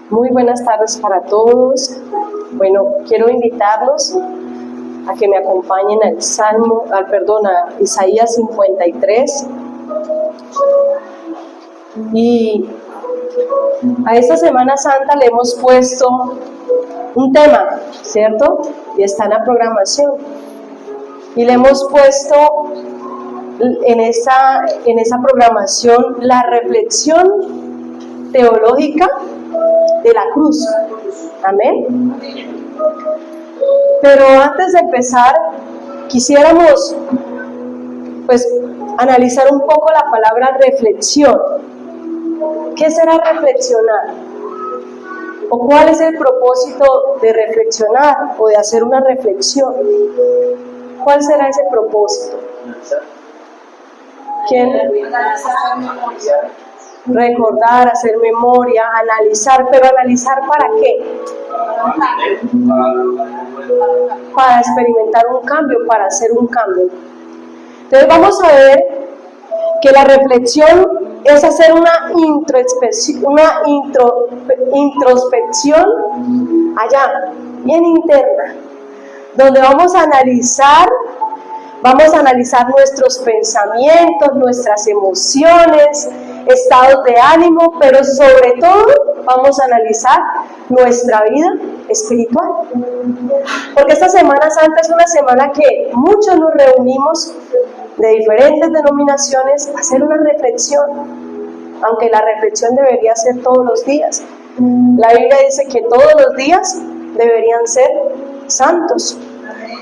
Muy buenas tardes para todos. Bueno, quiero invitarlos a que me acompañen al a Isaías 53. Y a esta Semana Santa le hemos puesto un tema, ¿cierto? Y está en la programación. Y le hemos puesto en esa programación la reflexión teológica de la cruz. Amén. Pero antes de empezar, quisiéramos analizar un poco la palabra reflexión. ¿Qué será reflexionar? ¿O cuál es el propósito de reflexionar o de hacer una reflexión? ¿Cuál será ese propósito? ¿Quién? Recordar, hacer memoria, analizar, pero ¿analizar para qué? Para experimentar un cambio, para hacer un cambio. Entonces vamos a ver que la reflexión es hacer una introspección allá, bien interna, donde vamos a analizar nuestros pensamientos, nuestras emociones, estados de ánimo, pero sobre todo vamos a analizar nuestra vida espiritual. Porque esta Semana Santa es una semana que muchos nos reunimos de diferentes denominaciones a hacer una reflexión, aunque la reflexión debería ser todos los días. La Biblia dice que todos los días deberían ser santos.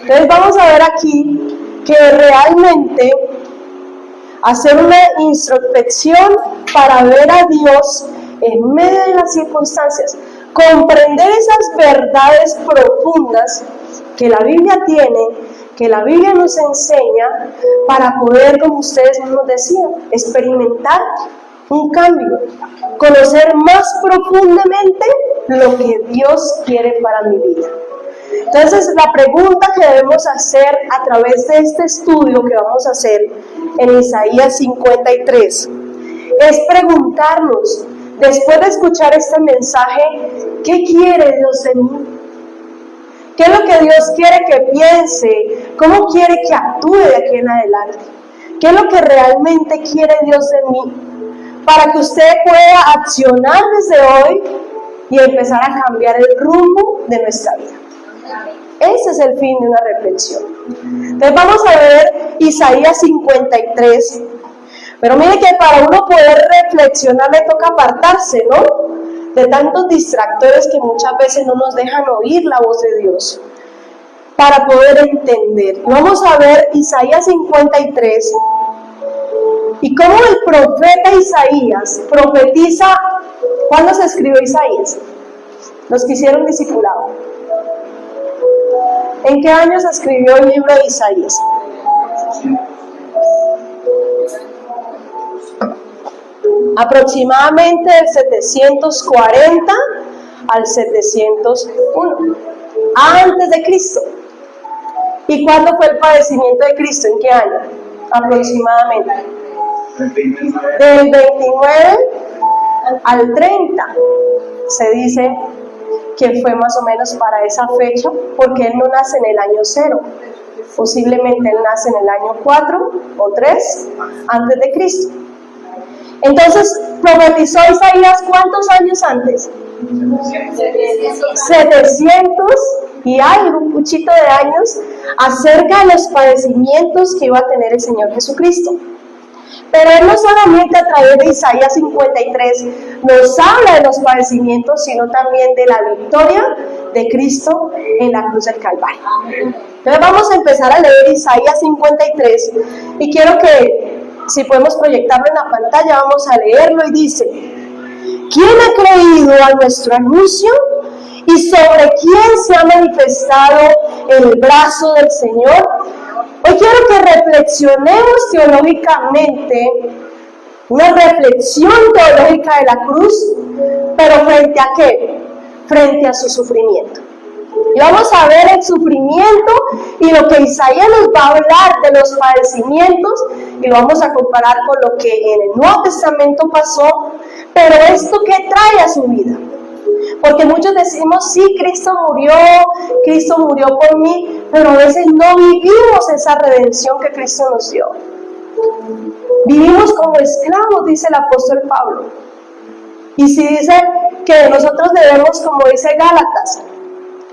Entonces vamos a ver aquí que realmente hacer una introspección para ver a Dios en medio de las circunstancias, comprender esas verdades profundas que la Biblia tiene, que la Biblia nos enseña, para poder, como ustedes mismos decían, experimentar un cambio, conocer más profundamente lo que Dios quiere para mi vida. Entonces, la pregunta que debemos hacer a través de este estudio que vamos a hacer en Isaías 53 es preguntarnos, después de escuchar este mensaje, ¿qué quiere Dios de mí? ¿Qué es lo que Dios quiere que piense? ¿Cómo quiere que actúe de aquí en adelante? ¿Qué es lo que realmente quiere Dios de mí? Para que usted pueda accionar desde hoy y empezar a cambiar el rumbo de nuestra vida. Ese es el fin de una reflexión. Entonces vamos a ver Isaías 53. Pero mire que para uno poder reflexionar le toca apartarse, ¿no? De tantos distractores que muchas veces no nos dejan oír la voz de Dios, para poder entender. Vamos a ver Isaías 53 y cómo el profeta Isaías profetiza. ¿Cuándo se escribió Isaías? Los que hicieron discipulado. ¿En qué año se escribió el libro de Isaías? Aproximadamente del 740 al 701 antes de Cristo. ¿Y cuándo fue el padecimiento de Cristo? ¿En qué año? Aproximadamente del 29 al 30 se dice que fue más o menos para esa fecha, porque él no nace en el año 0, posiblemente él nace en el año 4 o 3 antes de Cristo. Entonces, profetizó Isaías ¿cuántos años antes? 700 y algo, un puchito de años, acerca de los padecimientos que iba a tener el Señor Jesucristo. Pero él no solamente a través de Isaías 53 nos habla de los padecimientos, sino también de la victoria de Cristo en la cruz del Calvario. Entonces vamos a empezar a leer Isaías 53 y quiero que, si podemos proyectarlo en la pantalla, vamos a leerlo y dice: ¿quién ha creído a nuestro anuncio? ¿Y sobre quién se ha manifestado el brazo del Señor? Hoy quiero que reflexionemos teológicamente, una reflexión teológica de la cruz, pero ¿frente a qué? Frente a su sufrimiento. Y vamos a ver el sufrimiento y lo que Isaías nos va a hablar de los padecimientos, y lo vamos a comparar con lo que en el Nuevo Testamento pasó, pero esto ¿qué trae a su vida? Porque muchos decimos, sí, Cristo murió por mí, pero a veces no vivimos esa redención que Cristo nos dio. Vivimos como esclavos, dice el apóstol Pablo. Y si dice que nosotros debemos, como dice Gálatas,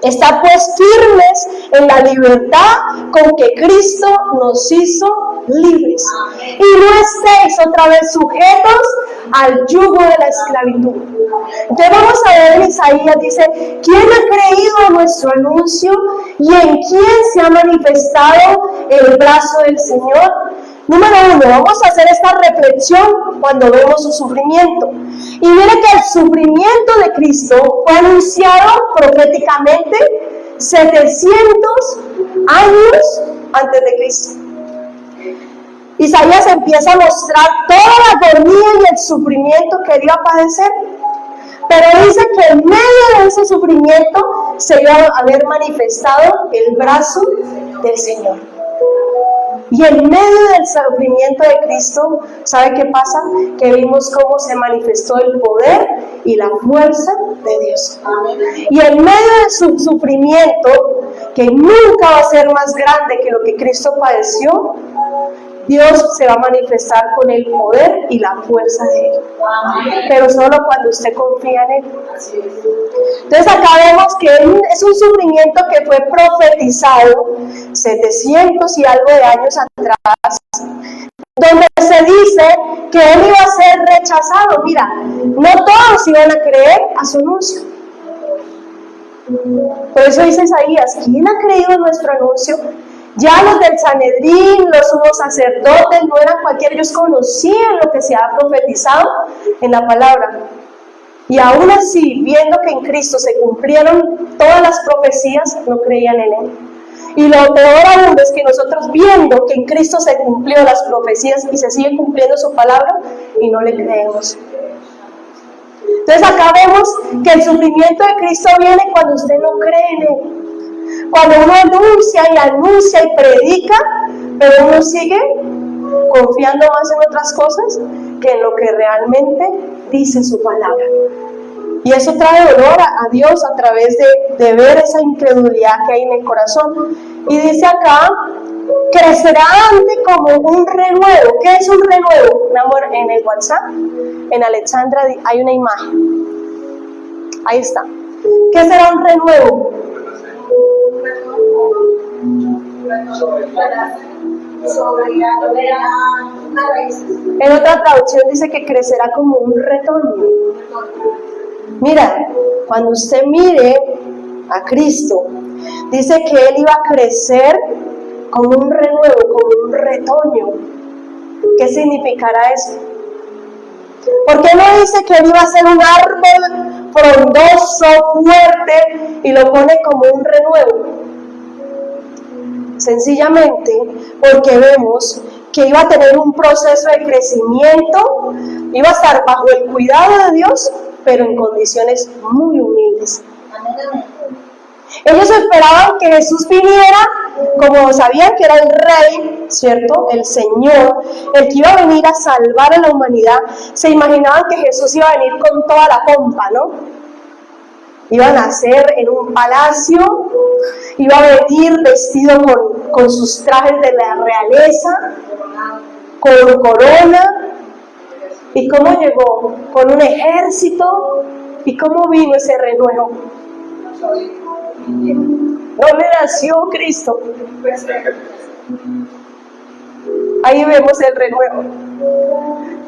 estar pues firmes en la libertad con que Cristo nos hizo libres. Y no estéis otra vez sujetos al yugo de la esclavitud. Entonces vamos a ver en Isaías, dice, ¿quién ha creído a nuestro anuncio y en quién se ha manifestado el brazo del Señor? Número 1, vamos a hacer esta reflexión cuando vemos su sufrimiento. Y mire que el sufrimiento de Cristo fue anunciado proféticamente 700 años antes de Cristo. Isaías empieza a mostrar toda la agonía y el sufrimiento que él iba a padecer. Pero dice que en medio de ese sufrimiento se iba a haber manifestado el brazo del Señor. Y en medio del sufrimiento de Cristo, ¿sabe qué pasa? Que vimos cómo se manifestó el poder y la fuerza de Dios. Y en medio de su sufrimiento, que nunca va a ser más grande que lo que Cristo padeció, Dios se va a manifestar con el poder y la fuerza de Él. Pero solo cuando usted confía en Él. Entonces acá vemos que es un sufrimiento que fue profetizado 700 y algo de años atrás, donde se dice que Él iba a ser rechazado. Mira, no todos iban a creer a su anuncio. Por eso dice Isaías, ¿quién ha creído en nuestro anuncio? Ya los del Sanedrín, los sumos sacerdotes, no eran cualquiera, ellos conocían lo que se ha profetizado en la palabra. Y aún así, viendo que en Cristo se cumplieron todas las profecías, no creían en Él. Y lo peor aún es que nosotros, viendo que en Cristo se cumplieron las profecías y se sigue cumpliendo su palabra, y no le creemos. Entonces acá vemos que el sufrimiento de Cristo viene cuando usted no cree en Él. Cuando uno anuncia y predica, pero uno sigue confiando más en otras cosas que en lo que realmente dice su palabra. Y eso trae dolor a Dios a través de ver esa incredulidad que hay en el corazón. Y dice acá, crecerá ante como un renuevo. ¿Qué es un renuevo? Mi amor, en el WhatsApp, en Alexandra hay una imagen. Ahí está. ¿Qué será un renuevo? En otra traducción dice que crecerá como un retoño. Mira, cuando usted mire a Cristo, dice que Él iba a crecer como un renuevo, como un retoño. ¿Qué significará eso? ¿Por qué no dice que Él iba a ser un árbol frondoso, fuerte, y lo pone como un renuevo? Sencillamente porque vemos que iba a tener un proceso de crecimiento, iba a estar bajo el cuidado de Dios, pero en condiciones muy humildes. Ellos esperaban que Jesús viniera, como sabían que era el Rey, ¿cierto? El Señor, el que iba a venir a salvar a la humanidad. Se imaginaban que Jesús iba a venir con toda la pompa, ¿no? Iba a nacer en un palacio, iba a venir vestido con sus trajes de la realeza, con corona. ¿Y cómo llegó? Con un ejército. ¿Y cómo vino ese renuevo? ¿Dónde nació Cristo? Ahí vemos el renuevo.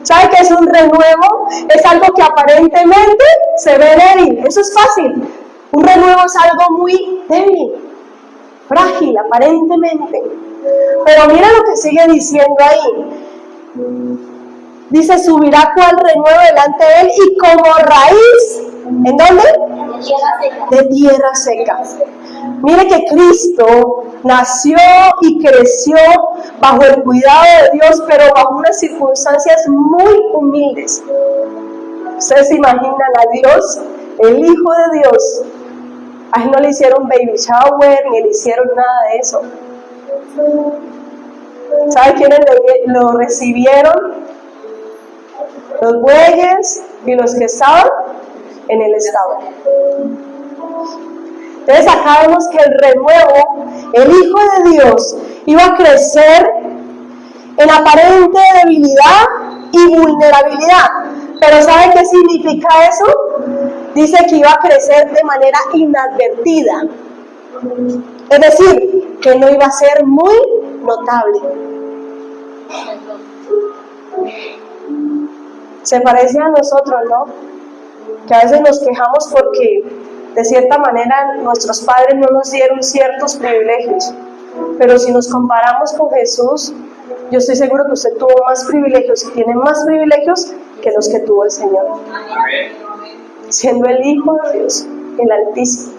¿Sabe qué es un renuevo? Es algo que aparentemente se ve débil. Eso es fácil. Un renuevo es algo muy débil, frágil aparentemente. Pero mira lo que sigue diciendo ahí. Dice, subirá cual renuevo delante de Él y como raíz, ¿en dónde? De tierra seca. Mire que Cristo nació y creció bajo el cuidado de Dios, pero bajo unas circunstancias muy humildes. ¿Ustedes se imaginan a Dios, el Hijo de Dios? A Él no le hicieron baby shower, ni le hicieron nada de eso. ¿Sabe quiénes lo recibieron? Los bueyes y los que estaban en el estado. Entonces acá vemos que el renuevo, el Hijo de Dios, iba a crecer en aparente debilidad y vulnerabilidad. Pero ¿sabe qué significa eso? Dice que iba a crecer de manera inadvertida. Es decir, que no iba a ser muy notable. Se parece a nosotros, ¿no? Que a veces nos quejamos porque de cierta manera nuestros padres no nos dieron ciertos privilegios. Pero si nos comparamos con Jesús, yo estoy seguro que usted tuvo más privilegios y tiene más privilegios que los que tuvo el Señor. Siendo el Hijo de Dios, el Altísimo,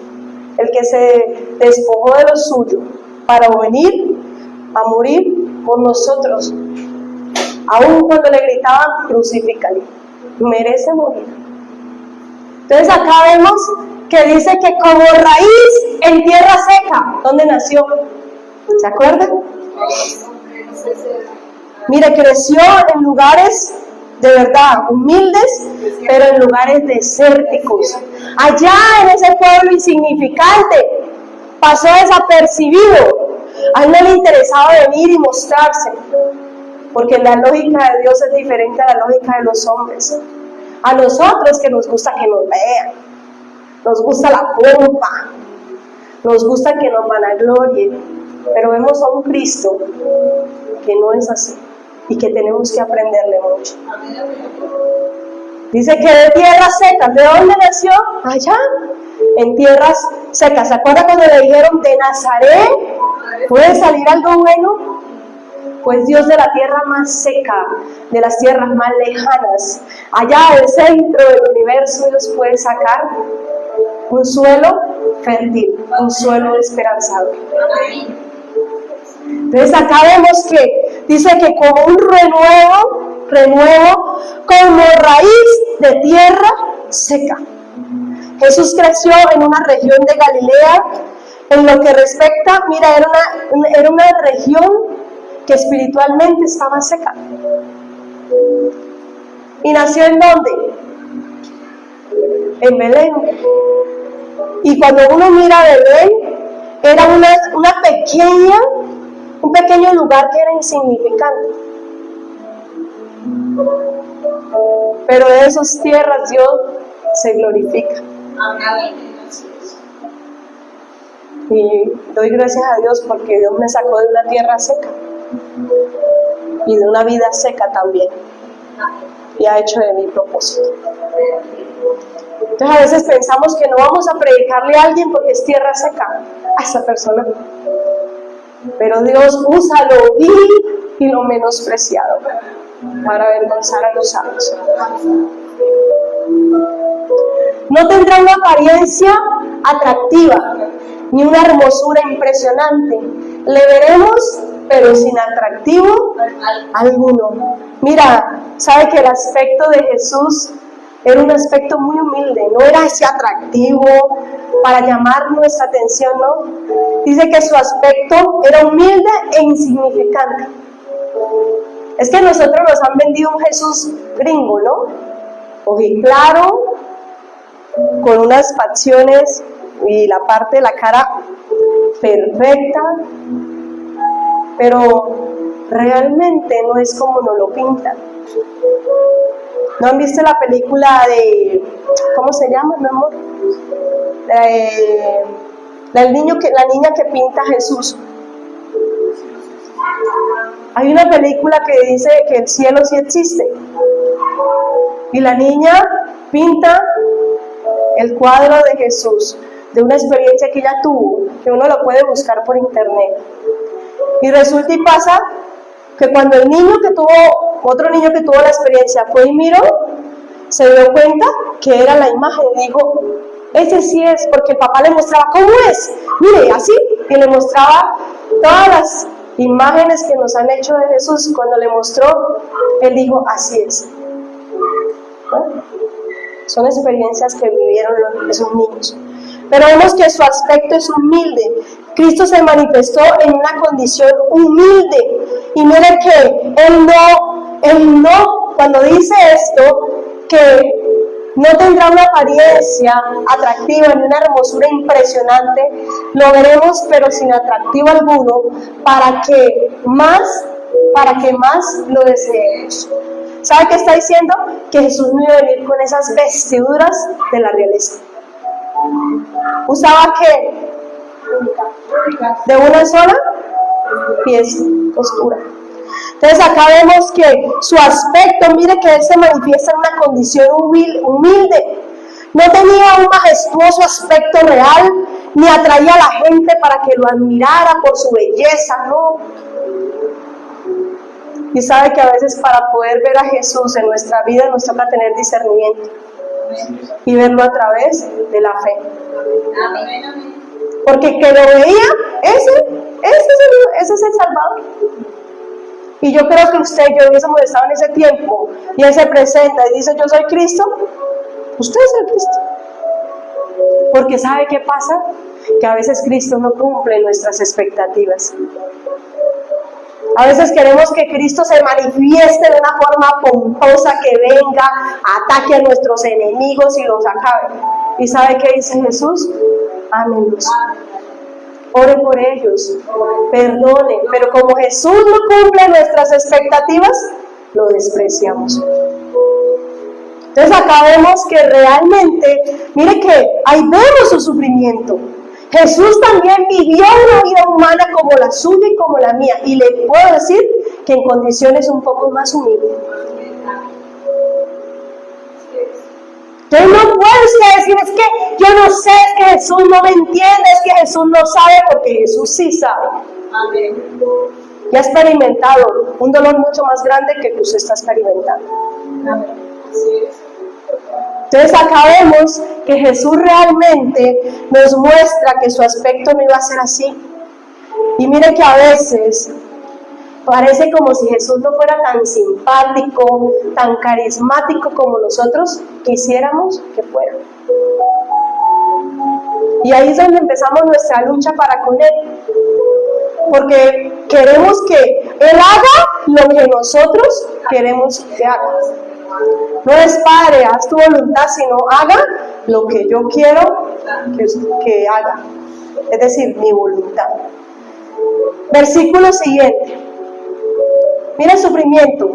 el que se despojó de lo suyo para venir a morir por nosotros. Aún cuando le gritaban, crucifícale, merece morir. Entonces acá vemos que dice que como raíz en tierra seca, ¿dónde nació? ¿Se acuerdan? Mire, creció en lugares de verdad humildes, pero en lugares desérticos. Allá en ese pueblo insignificante, pasó desapercibido. A él no le interesaba venir y mostrarse, porque la lógica de Dios es diferente a la lógica de los hombres. A nosotros que nos gusta que nos vean, nos gusta la pompa, nos gusta que nos vanaglorien, pero vemos a un Cristo que no es así y que tenemos que aprenderle mucho. Dice que de tierras secas. ¿De dónde nació? Allá, en tierras secas. ¿Se acuerda cuando le dijeron de Nazaret puede salir algo bueno? Pues Dios de la tierra más seca, de las tierras más lejanas, allá del centro del universo, Dios puede sacar un suelo fértil, un suelo esperanzador. Entonces acá vemos que dice que como un renuevo como raíz de tierra seca. Jesús creció en una región de Galilea. En lo que respecta, mira, era una región que espiritualmente estaba seca. ¿Y nació en dónde? En Belén. Y cuando uno mira Belén, era un pequeño lugar que era insignificante. Pero de esas tierras Dios se glorifica. Y doy gracias a Dios porque Dios me sacó de una tierra seca y de una vida seca también, y ha hecho de mi propósito. Entonces a veces pensamos que no vamos a predicarle a alguien porque es tierra seca a esa persona, pero Dios usa lo vil y lo menospreciado para avergonzar a los sabios. No tendrá una apariencia atractiva ni una hermosura impresionante. Le veremos, pero sin atractivo alguno. Mira, ¿sabe que el aspecto de Jesús era un aspecto muy humilde? No era ese atractivo para llamar nuestra atención, ¿no? Dice que su aspecto era humilde e insignificante. Es que nosotros nos han vendido un Jesús gringo, ¿no? Ojiclaro, con unas facciones y la parte de la cara perfecta, pero realmente no es como nos lo pintan. ¿No han visto la película de, ¿cómo se llama, mi amor? La niña que pinta a Jesús. Hay una película que dice que el cielo sí existe, y la niña pinta el cuadro de Jesús, de una experiencia que ella tuvo, que uno lo puede buscar por internet. Y resulta y pasa que cuando otro niño que tuvo la experiencia fue y miró, se dio cuenta que era la imagen, y dijo, ese sí es, porque el papá le mostraba, ¿cómo es? Mire, así, y le mostraba todas las imágenes que nos han hecho de Jesús. Cuando le mostró, él dijo, así es. Bueno, son experiencias que vivieron esos niños. Pero vemos que su aspecto es humilde. Cristo se manifestó en una condición humilde. Y mire que Él no, cuando dice esto, que no tendrá una apariencia atractiva ni una hermosura impresionante, lo veremos pero sin atractivo alguno, para que más lo deseemos. ¿Sabe qué está diciendo? Que Jesús no iba a venir con esas vestiduras de la realeza. ¿Usaba qué? De una sola pieza, costura. Entonces acá vemos que su aspecto, mire que él se manifiesta en una condición humilde. No tenía un majestuoso aspecto real, ni atraía a la gente para que lo admirara por su belleza, no. Y sabe que a veces para poder ver a Jesús en nuestra vida nos toca tener discernimiento y verlo a través de la fe. Porque que lo veía, ese es el Salvador. Y yo creo que usted y yo hubiésemos estado en ese tiempo y Él se presenta y dice: yo soy Cristo, usted es el Cristo. Porque ¿sabe qué pasa? Que a veces Cristo no cumple nuestras expectativas. A veces queremos que Cristo se manifieste de una forma pomposa, que venga, ataque a nuestros enemigos y los acabe. ¿Y sabe qué dice Jesús? Ámenlos. Ore por ellos, perdone, pero como Jesús no cumple nuestras expectativas, lo despreciamos. Entonces acá vemos que realmente, mire que ahí vemos su sufrimiento. Jesús también vivió una vida humana como la suya y como la mía, y le puedo decir que en condiciones un poco más humildes. Entonces no puede usted decir: es que yo no sé, es que Jesús no me entiende, es que Jesús no sabe, porque Jesús sí sabe. Amén. Y ha experimentado un dolor mucho más grande que usted está experimentando. Amén. Entonces acá vemos que Jesús realmente nos muestra que su aspecto no iba a ser así. Y mire que a veces parece como si Jesús no fuera tan simpático, tan carismático como nosotros quisiéramos que fuera. Y ahí es donde empezamos nuestra lucha para con Él. Porque queremos que Él haga lo que nosotros queremos que haga. No es: Padre, haz tu voluntad, sino haga lo que yo quiero que haga. Es decir, mi voluntad. Versículo siguiente. Mira el sufrimiento.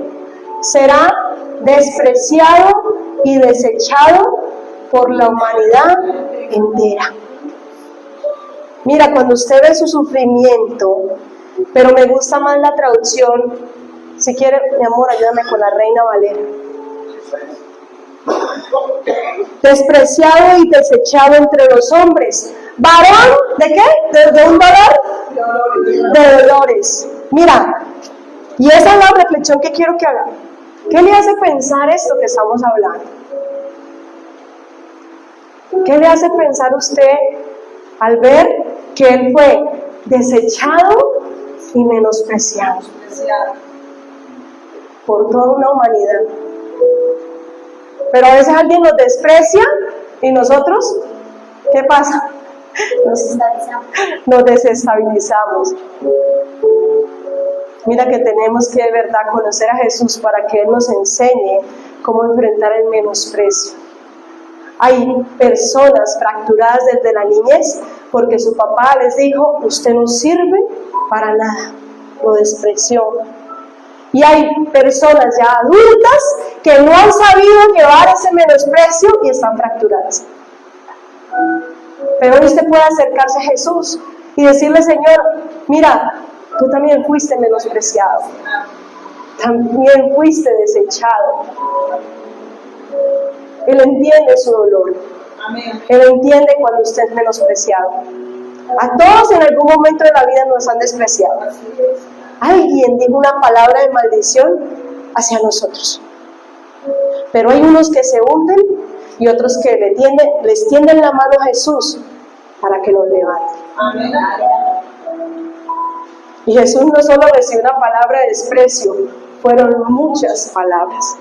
Será despreciado y desechado por la humanidad entera. Mira, cuando usted ve su sufrimiento, pero me gusta más la traducción, si quiere, mi amor, ayúdame con la Reina Valera. Despreciado y desechado entre los hombres. ¿Varón de qué? ¿De un dolor? De dolores. Mira, y esa es la reflexión que quiero que haga. ¿Qué le hace pensar esto que estamos hablando? ¿Qué le hace pensar usted al ver que Él fue desechado y menospreciado por toda una humanidad? Pero a veces alguien nos desprecia y nosotros, ¿qué pasa? Nos desestabilizamos. Mira que tenemos que de verdad conocer a Jesús para que Él nos enseñe cómo enfrentar el menosprecio. Hay personas fracturadas desde la niñez porque su papá les dijo: usted no sirve para nada, lo despreció. Y hay personas ya adultas que no han sabido llevar ese menosprecio y están fracturadas. Pero hoy usted puede acercarse a Jesús y decirle: Señor, mira, tú también fuiste menospreciado, también fuiste desechado. Él entiende su dolor. Él entiende cuando usted es menospreciado. A todos en algún momento de la vida nos han despreciado. Alguien dijo una palabra de maldición hacia nosotros. Pero hay unos que se hunden y otros que les tienden la mano a Jesús para que los levante. Amén. Y Jesús no solo recibió una palabra de desprecio, fueron muchas palabras.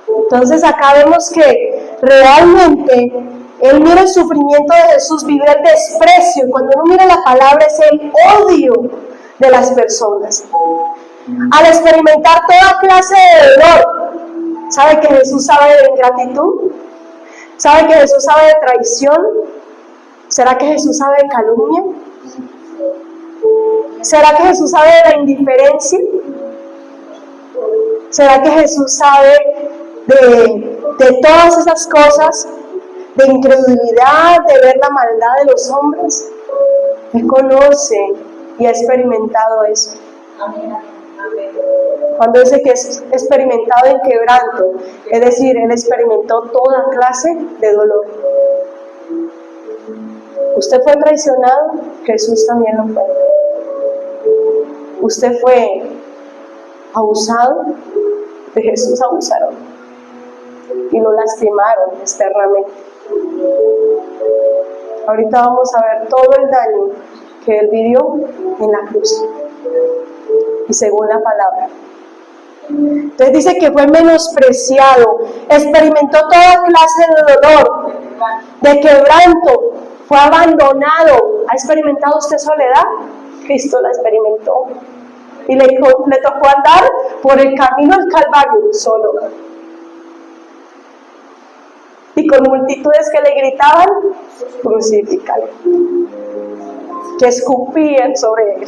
Entonces acá vemos que realmente Él mira el sufrimiento de Jesús, vive el desprecio, y cuando uno mira la palabra es el odio de las personas. Al experimentar toda clase de dolor, ¿Sabe que Jesús sabe de ingratitud? ¿Sabe que Jesús sabe de traición? ¿Será que Jesús sabe de calumnia? ¿Será que Jesús sabe de la indiferencia? ¿Será que Jesús sabe de todas esas cosas? De incredulidad, de ver la maldad de los hombres. Él conoce y ha experimentado eso. Cuando dice que es experimentado en quebranto, es decir, Él experimentó toda clase de dolor. Usted fue traicionado, Jesús también lo fue. Usted fue abusado, de Jesús abusaron y lo lastimaron externamente. Ahorita vamos a ver todo el daño que Él vivió en la cruz y según la palabra. Entonces dice que fue menospreciado, experimentó toda clase de dolor, de quebranto, fue abandonado. ¿Ha experimentado usted soledad? Cristo la experimentó y le tocó andar por el camino del Calvario solo y con multitudes que le gritaban crucifícalo, que escupían sobre Él.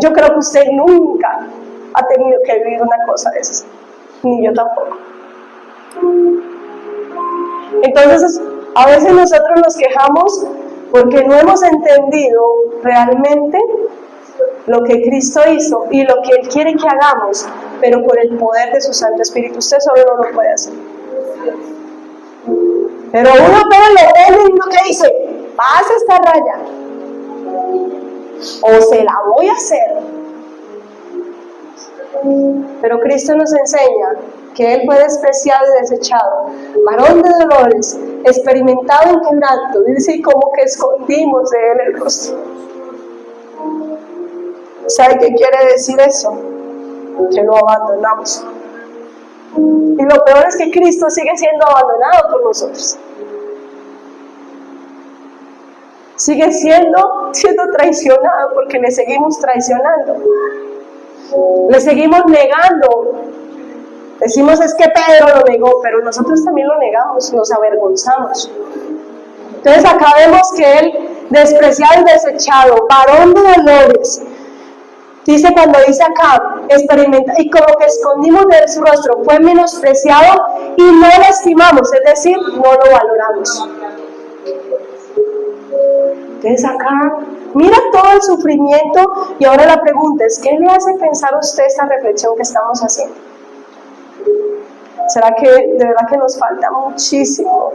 Yo creo que usted nunca ha tenido que vivir una cosa de esas, ni yo tampoco. Entonces, a veces nosotros nos quejamos porque no hemos entendido realmente lo que Cristo hizo y lo que Él quiere que hagamos, pero por el poder de su Santo Espíritu. Usted solo no lo puede hacer. Pero uno ve lo uno que dice, pasa esta raya, o se la voy a hacer. Pero Cristo nos enseña que Él fue despreciado y desechado, varón de dolores, experimentado en quebranto, dice, como que escondimos de Él el rostro. ¿Sabe qué quiere decir eso? Que lo abandonamos. Y lo peor es que Cristo sigue siendo abandonado por nosotros. Sigue siendo traicionado porque le seguimos traicionando. Le seguimos negando. Decimos es que Pedro lo negó, pero nosotros también lo negamos, nos avergonzamos. Entonces acá vemos que Él, despreciado y desechado, varón de dolores, dice cuando dice acá, experimenta, y como que escondimos de su rostro, fue menospreciado y no lo estimamos, es decir, no lo valoramos. Entonces acá, mira todo el sufrimiento y ahora la pregunta es, ¿qué le hace pensar a usted esta reflexión que estamos haciendo? ¿Será que de verdad que nos falta muchísimo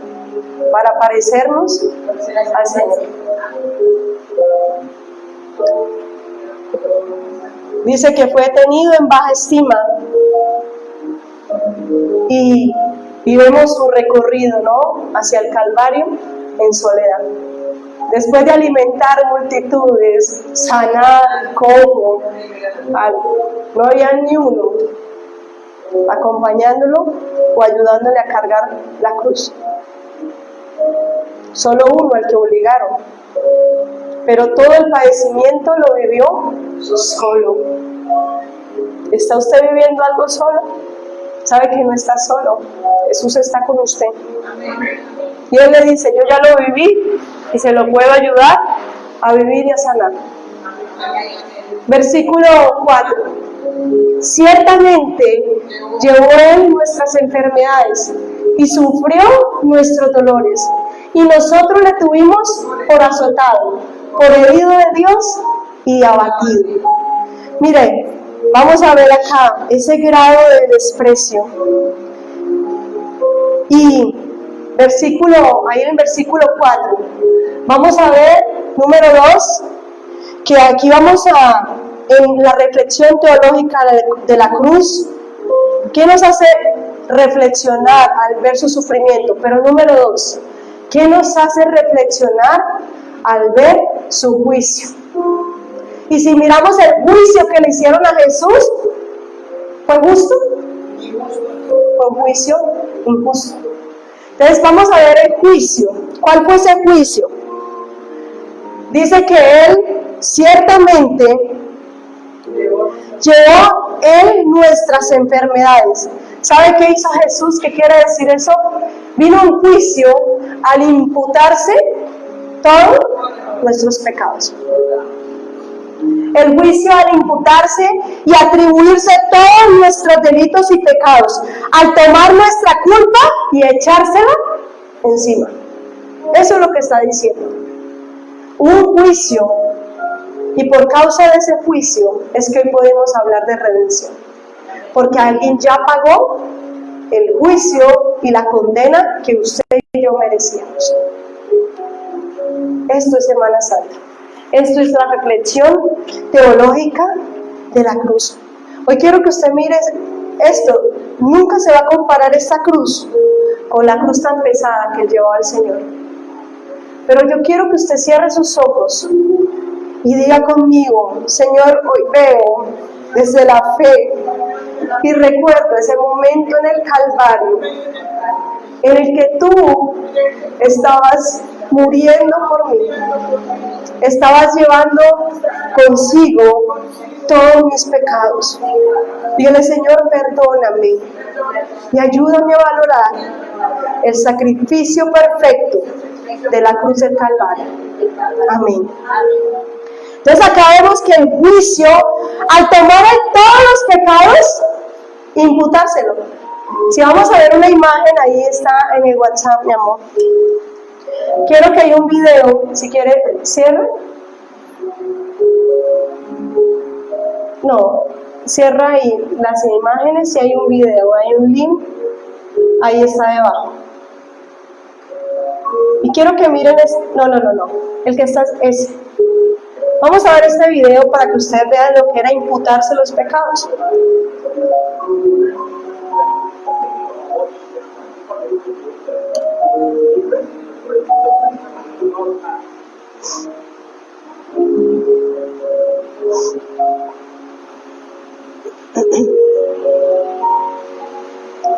para parecernos al Señor? Dice que fue tenido en baja estima y vemos su recorrido, ¿no?, hacia el Calvario en soledad. Después de alimentar multitudes, sanar, cojo, no había ni uno acompañándolo o ayudándole a cargar la cruz. Solo uno, el que obligaron. Pero todo el padecimiento lo vivió solo. ¿Está usted viviendo algo solo? Sabe que no está solo. Jesús está con usted. Y Él le dice, yo ya lo viví y se lo puedo ayudar a vivir y a sanar. Versículo 4. Ciertamente llevó Él nuestras enfermedades y sufrió nuestros dolores. Y nosotros le tuvimos por azotado, por herido de Dios y abatido. Mire, vamos a ver acá ese grado de desprecio. Y ahí en versículo 4, vamos a ver, número 2, que aquí vamos en la reflexión teológica de la cruz, ¿qué nos hace reflexionar al ver su sufrimiento? Pero número 2, ¿qué nos hace reflexionar al ver su juicio? Y si miramos el juicio que le hicieron a Jesús, ¿fue justo? Fue un juicio injusto. Entonces vamos a ver el juicio. ¿Cuál fue ese juicio? Dice que Él ciertamente llevó Él nuestras enfermedades. ¿Sabe qué hizo Jesús? ¿Qué quiere decir eso? Vino un juicio al imputarse todos nuestros pecados. El juicio al imputarse y atribuirse todos nuestros delitos y pecados, al tomar nuestra culpa y echársela encima. Eso es lo que está diciendo. Un juicio, y por causa de ese juicio es que hoy podemos hablar de redención. Porque alguien ya pagó el juicio y la condena que usted y yo merecíamos. Esto es Semana Santa. Esto es la reflexión teológica de la cruz. Hoy quiero que usted mire esto. Nunca se va a comparar esta cruz con la cruz tan pesada que llevaba el Señor. Pero yo quiero que usted cierre sus ojos y diga conmigo: Señor, hoy veo desde la fe y recuerdo ese momento en el Calvario en el que tú estabas muriendo por mí, estabas llevando consigo todos mis pecados. Dile: Señor, perdóname y ayúdame a valorar el sacrificio perfecto de la cruz del Calvario. Amén. Entonces acá vemos que el juicio, al tomar todos los pecados, imputárselo. Si vamos a ver una imagen, ahí está en el WhatsApp, mi amor. Quiero que haya un video, si quiere, cierra. No, cierra ahí las imágenes, si hay un video, hay un link, ahí está debajo. Y quiero que miren, no, el que está es. Vamos a ver este video para que ustedes vean lo que era imputarse los pecados.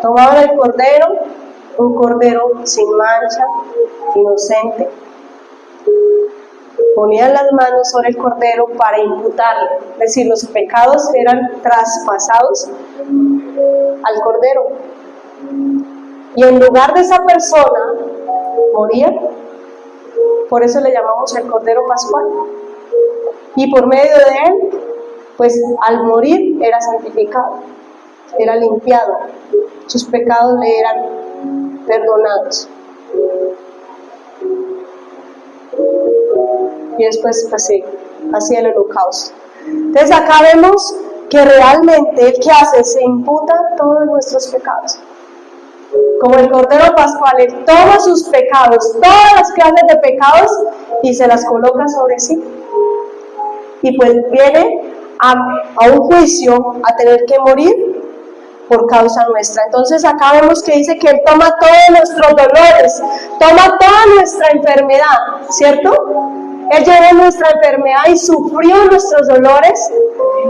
Tomaban el cordero, un cordero sin mancha, inocente. Ponían las manos sobre el cordero para imputarle, es decir, los pecados eran traspasados al cordero. Y en lugar de esa persona, moría. Por eso le llamamos el Cordero Pascual. Y por medio de él, pues al morir era santificado, era limpiado, sus pecados le eran perdonados. Y después pues sí, hacía el holocausto. Entonces acá vemos que realmente el que hace se imputa todos nuestros pecados. Como el Cordero Pascual, él toma sus pecados, todas las clases de pecados, y se las coloca sobre sí. Y pues viene a un juicio, a tener que morir por causa nuestra. Entonces acá vemos que dice que él toma todos nuestros dolores, toma toda nuestra enfermedad, ¿cierto? Él llevó nuestra enfermedad y sufrió nuestros dolores,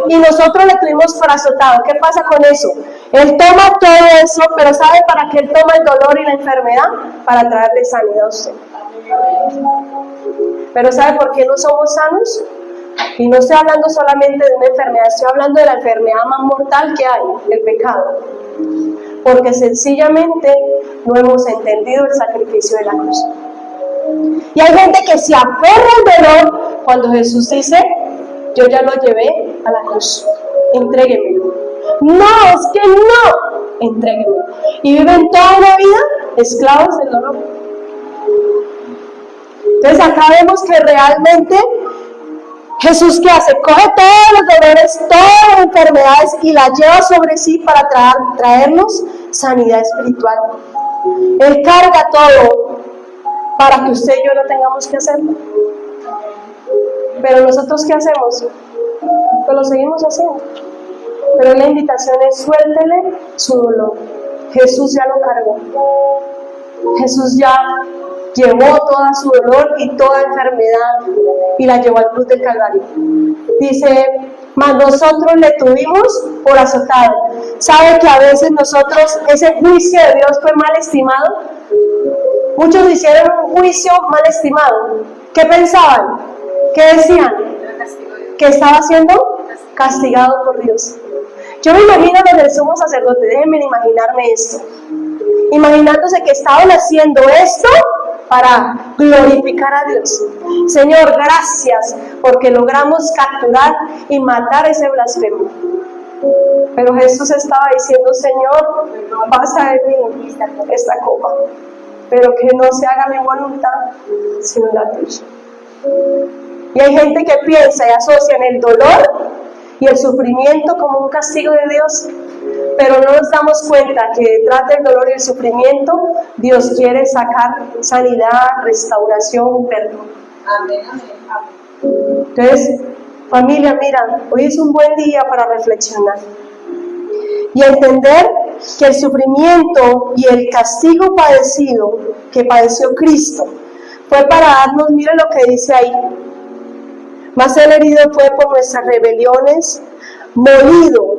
y nosotros le tuvimos por azotado. ¿Qué pasa con eso? Él toma todo eso, pero ¿sabe para qué él toma el dolor y la enfermedad? Para traerle sanidad a usted. Pero ¿sabe por qué no somos sanos? Y no estoy hablando solamente de una enfermedad, estoy hablando de la enfermedad más mortal que hay, el pecado. Porque sencillamente no hemos entendido el sacrificio de la cruz. Y hay gente que se aferra al dolor cuando Jesús dice: yo ya lo llevé a la cruz, entréguemelo. No, es que no, entréguemelo. Y viven toda la vida esclavos del dolor. Entonces acá vemos que realmente Jesús, ¿qué hace? Coge todos los dolores, todas las enfermedades y las lleva sobre sí para traernos sanidad espiritual. Él carga todo para que usted y yo no tengamos que hacerlo. Pero nosotros, ¿qué hacemos? Pues lo seguimos haciendo. Pero la invitación es: suéltele su dolor. Jesús ya lo cargó. Jesús ya llevó toda su dolor y toda enfermedad y la llevó al cruz del Calvario. Dice: mas nosotros le tuvimos por azotado. ¿Sabe que a veces nosotros, ese juicio de Dios fue mal estimado? Muchos hicieron un juicio mal estimado. ¿Qué pensaban? ¿Qué decían? Que estaba siendo castigado por Dios. Yo me imagino a los del sumo sacerdote, déjenme imaginarme esto, imaginándose que estaban haciendo esto para glorificar a Dios. Señor, gracias porque logramos capturar y matar ese blasfemo. Pero Jesús estaba diciendo, Señor, pasa de mí esta copa, pero que no se haga mi voluntad, sino la tuya. Y hay gente que piensa y asocia en el dolor y el sufrimiento como un castigo de Dios, pero no nos damos cuenta que detrás del dolor y el sufrimiento Dios quiere sacar sanidad, restauración, perdón. Amén, amén. Entonces, familia, mira, hoy es un buen día para reflexionar y entender que el sufrimiento y el castigo padecido que padeció Cristo fue para darnos, mire lo que dice ahí, mas el herido fue por nuestras rebeliones, molido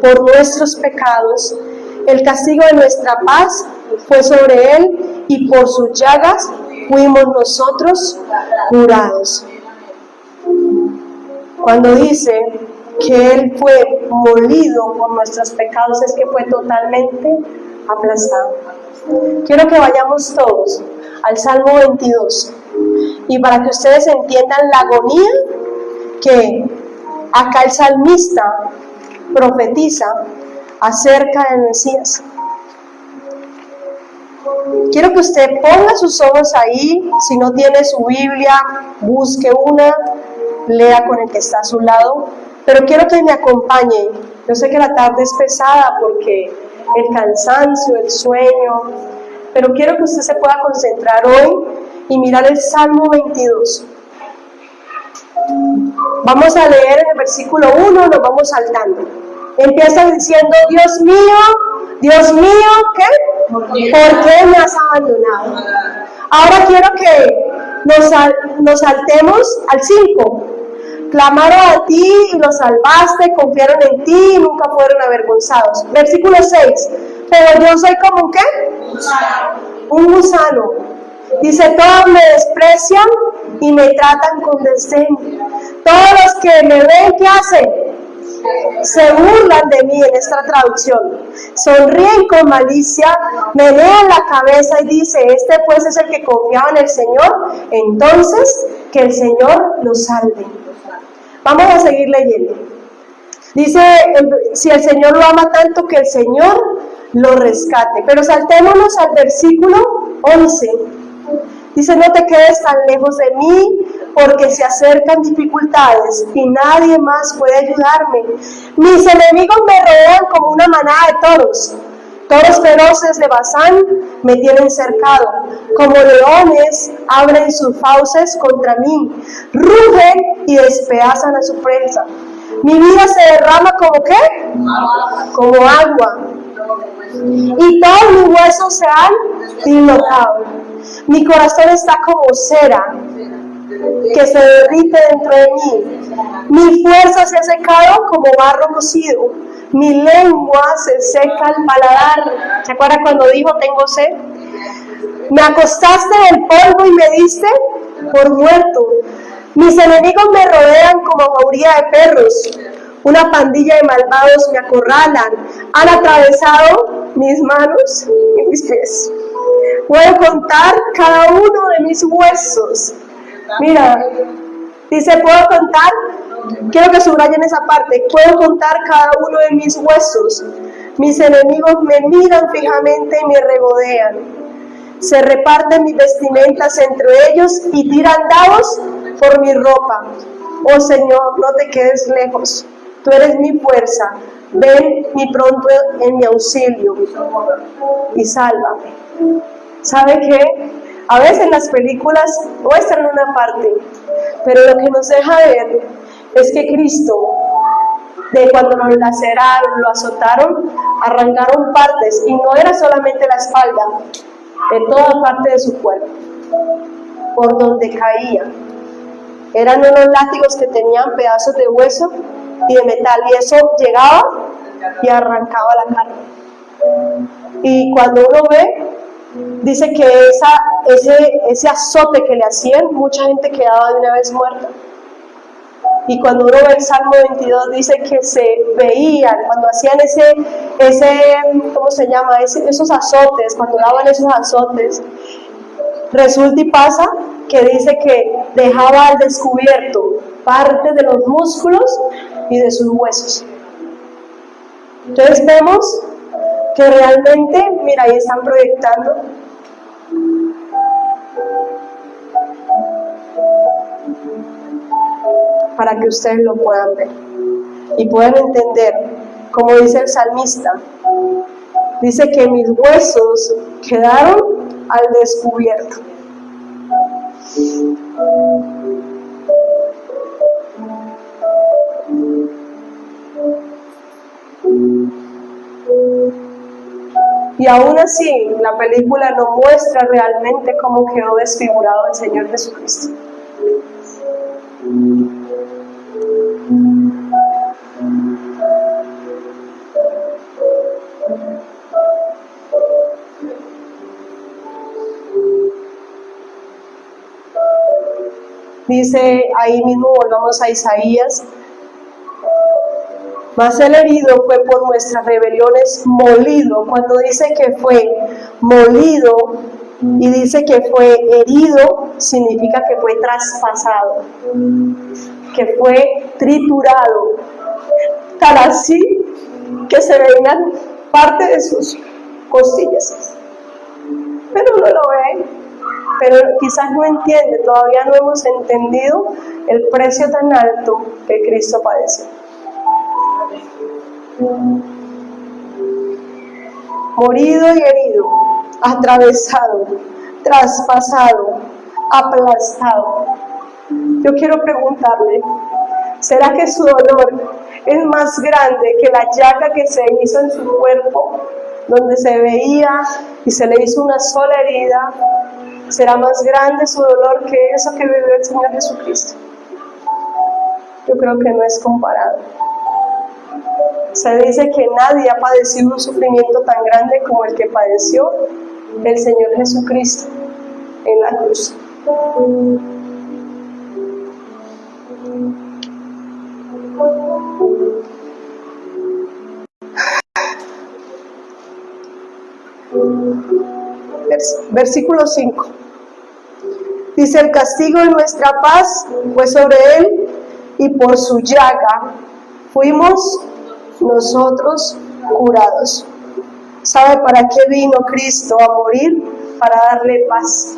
por nuestros pecados, el castigo de nuestra paz fue sobre él y por sus llagas fuimos nosotros curados. Cuando dice que él fue molido por nuestros pecados, es que fue totalmente aplastado. Quiero que vayamos todos al Salmo 22 y para que ustedes entiendan la agonía que acá el salmista profetiza acerca del Mesías. Quiero que usted ponga sus ojos ahí, si no tiene su Biblia, busque una, lea con el que está a su lado, pero quiero que me acompañe. Yo sé que la tarde es pesada porque el cansancio, el sueño, pero quiero que usted se pueda concentrar hoy y mirar el Salmo 22. Vamos a leer en el versículo 1, nos vamos saltando. Empieza diciendo, Dios mío, ¿qué? ¿Por qué me has abandonado? Ahora quiero que nos saltemos al 5. Clamaron a ti y los salvaste, confiaron en ti y nunca fueron avergonzados. Versículo 6. Pero yo soy como ¿un qué? Un gusano. Dice, todos me desprecian y me tratan con desdén. Todos los que me ven, ¿qué hacen? Se burlan de mí en esta traducción. Sonríen con malicia, menean la cabeza y dice, este pues es el que confiaba en el Señor, entonces que el Señor lo salve. Vamos a seguir leyendo. Dice, si el Señor lo ama tanto, que el Señor lo rescate. Pero saltémonos al versículo 11. Dice, no te quedes tan lejos de mí, porque se acercan dificultades y nadie más puede ayudarme. Mis enemigos me rodean como una manada de toros. Toros feroces de Basán me tienen cercado. Como leones abren sus fauces contra mí. Rugen y despedazan a su presa. Mi vida se derrama como ¿qué? Como agua. Y todos mis huesos se han dislocado. Mi corazón está como cera que se derrite dentro de mí. Mi fuerza se ha secado como barro cocido. Mi lengua se seca al paladar. ¿Se acuerdan cuando dijo tengo sed? Me acostaste en el polvo y me diste por muerto. Mis enemigos me rodean como jauría de perros. Una pandilla de malvados me acorralan. Han atravesado mis manos y mis pies. Puedo contar cada uno de mis huesos. Mira, dice, puedo contar, quiero que subrayen esa parte, puedo contar cada uno de mis huesos. Mis enemigos me miran fijamente y me regodean. Se reparten mis vestimentas entre ellos y tiran dados por mi ropa. Oh Señor, no te quedes lejos. Tú eres mi fuerza. Ven mi pronto en mi auxilio y sálvame. ¿Sabe qué? A veces las películas muestran una parte, pero lo que nos deja ver es que Cristo, de cuando lo laceraron, lo azotaron, arrancaron partes, y no era solamente la espalda, de toda parte de su cuerpo, por donde caía. Eran unos látigos que tenían pedazos de hueso y de metal, y eso llegaba y arrancaba la carne. Y cuando uno ve, dice que ese azote que le hacían, mucha gente quedaba de una vez muerta. Y cuando uno ve el Salmo 22 dice que se veían, cuando hacían ¿cómo se llama? Esos azotes, cuando daban esos azotes, resulta y pasa que dice que dejaba al descubierto parte de los músculos y de sus huesos. Entonces vemos que realmente, mira, ahí están proyectando. Para que ustedes lo puedan ver y puedan entender, como dice el salmista, dice que mis huesos quedaron al descubierto. Y aún así, la película no muestra realmente cómo quedó desfigurado el Señor Jesucristo. Dice ahí mismo, volvamos a Isaías, mas el herido fue por nuestras rebeliones molido. Cuando dice que fue molido y dice que fue herido, significa que fue traspasado, que fue triturado, tal así que se veían parte de sus costillas. Pero no lo ve, pero quizás no entiende, todavía no hemos entendido el precio tan alto que Cristo padeció. Morido y herido, atravesado, traspasado, aplastado. Yo quiero preguntarle, ¿será que su dolor es más grande que la llaga que se hizo en su cuerpo, donde se veía y se le hizo una sola herida? ¿Será más grande su dolor que eso que vivió el Señor Jesucristo? Yo creo que no es comparado. Se dice que nadie ha padecido un sufrimiento tan grande como el que padeció el Señor Jesucristo en la cruz. Versículo 5. Dice, el castigo de nuestra paz fue sobre él, y por su llaga fuimos nosotros curados. ¿Sabe para qué vino Cristo a morir? Para darle paz,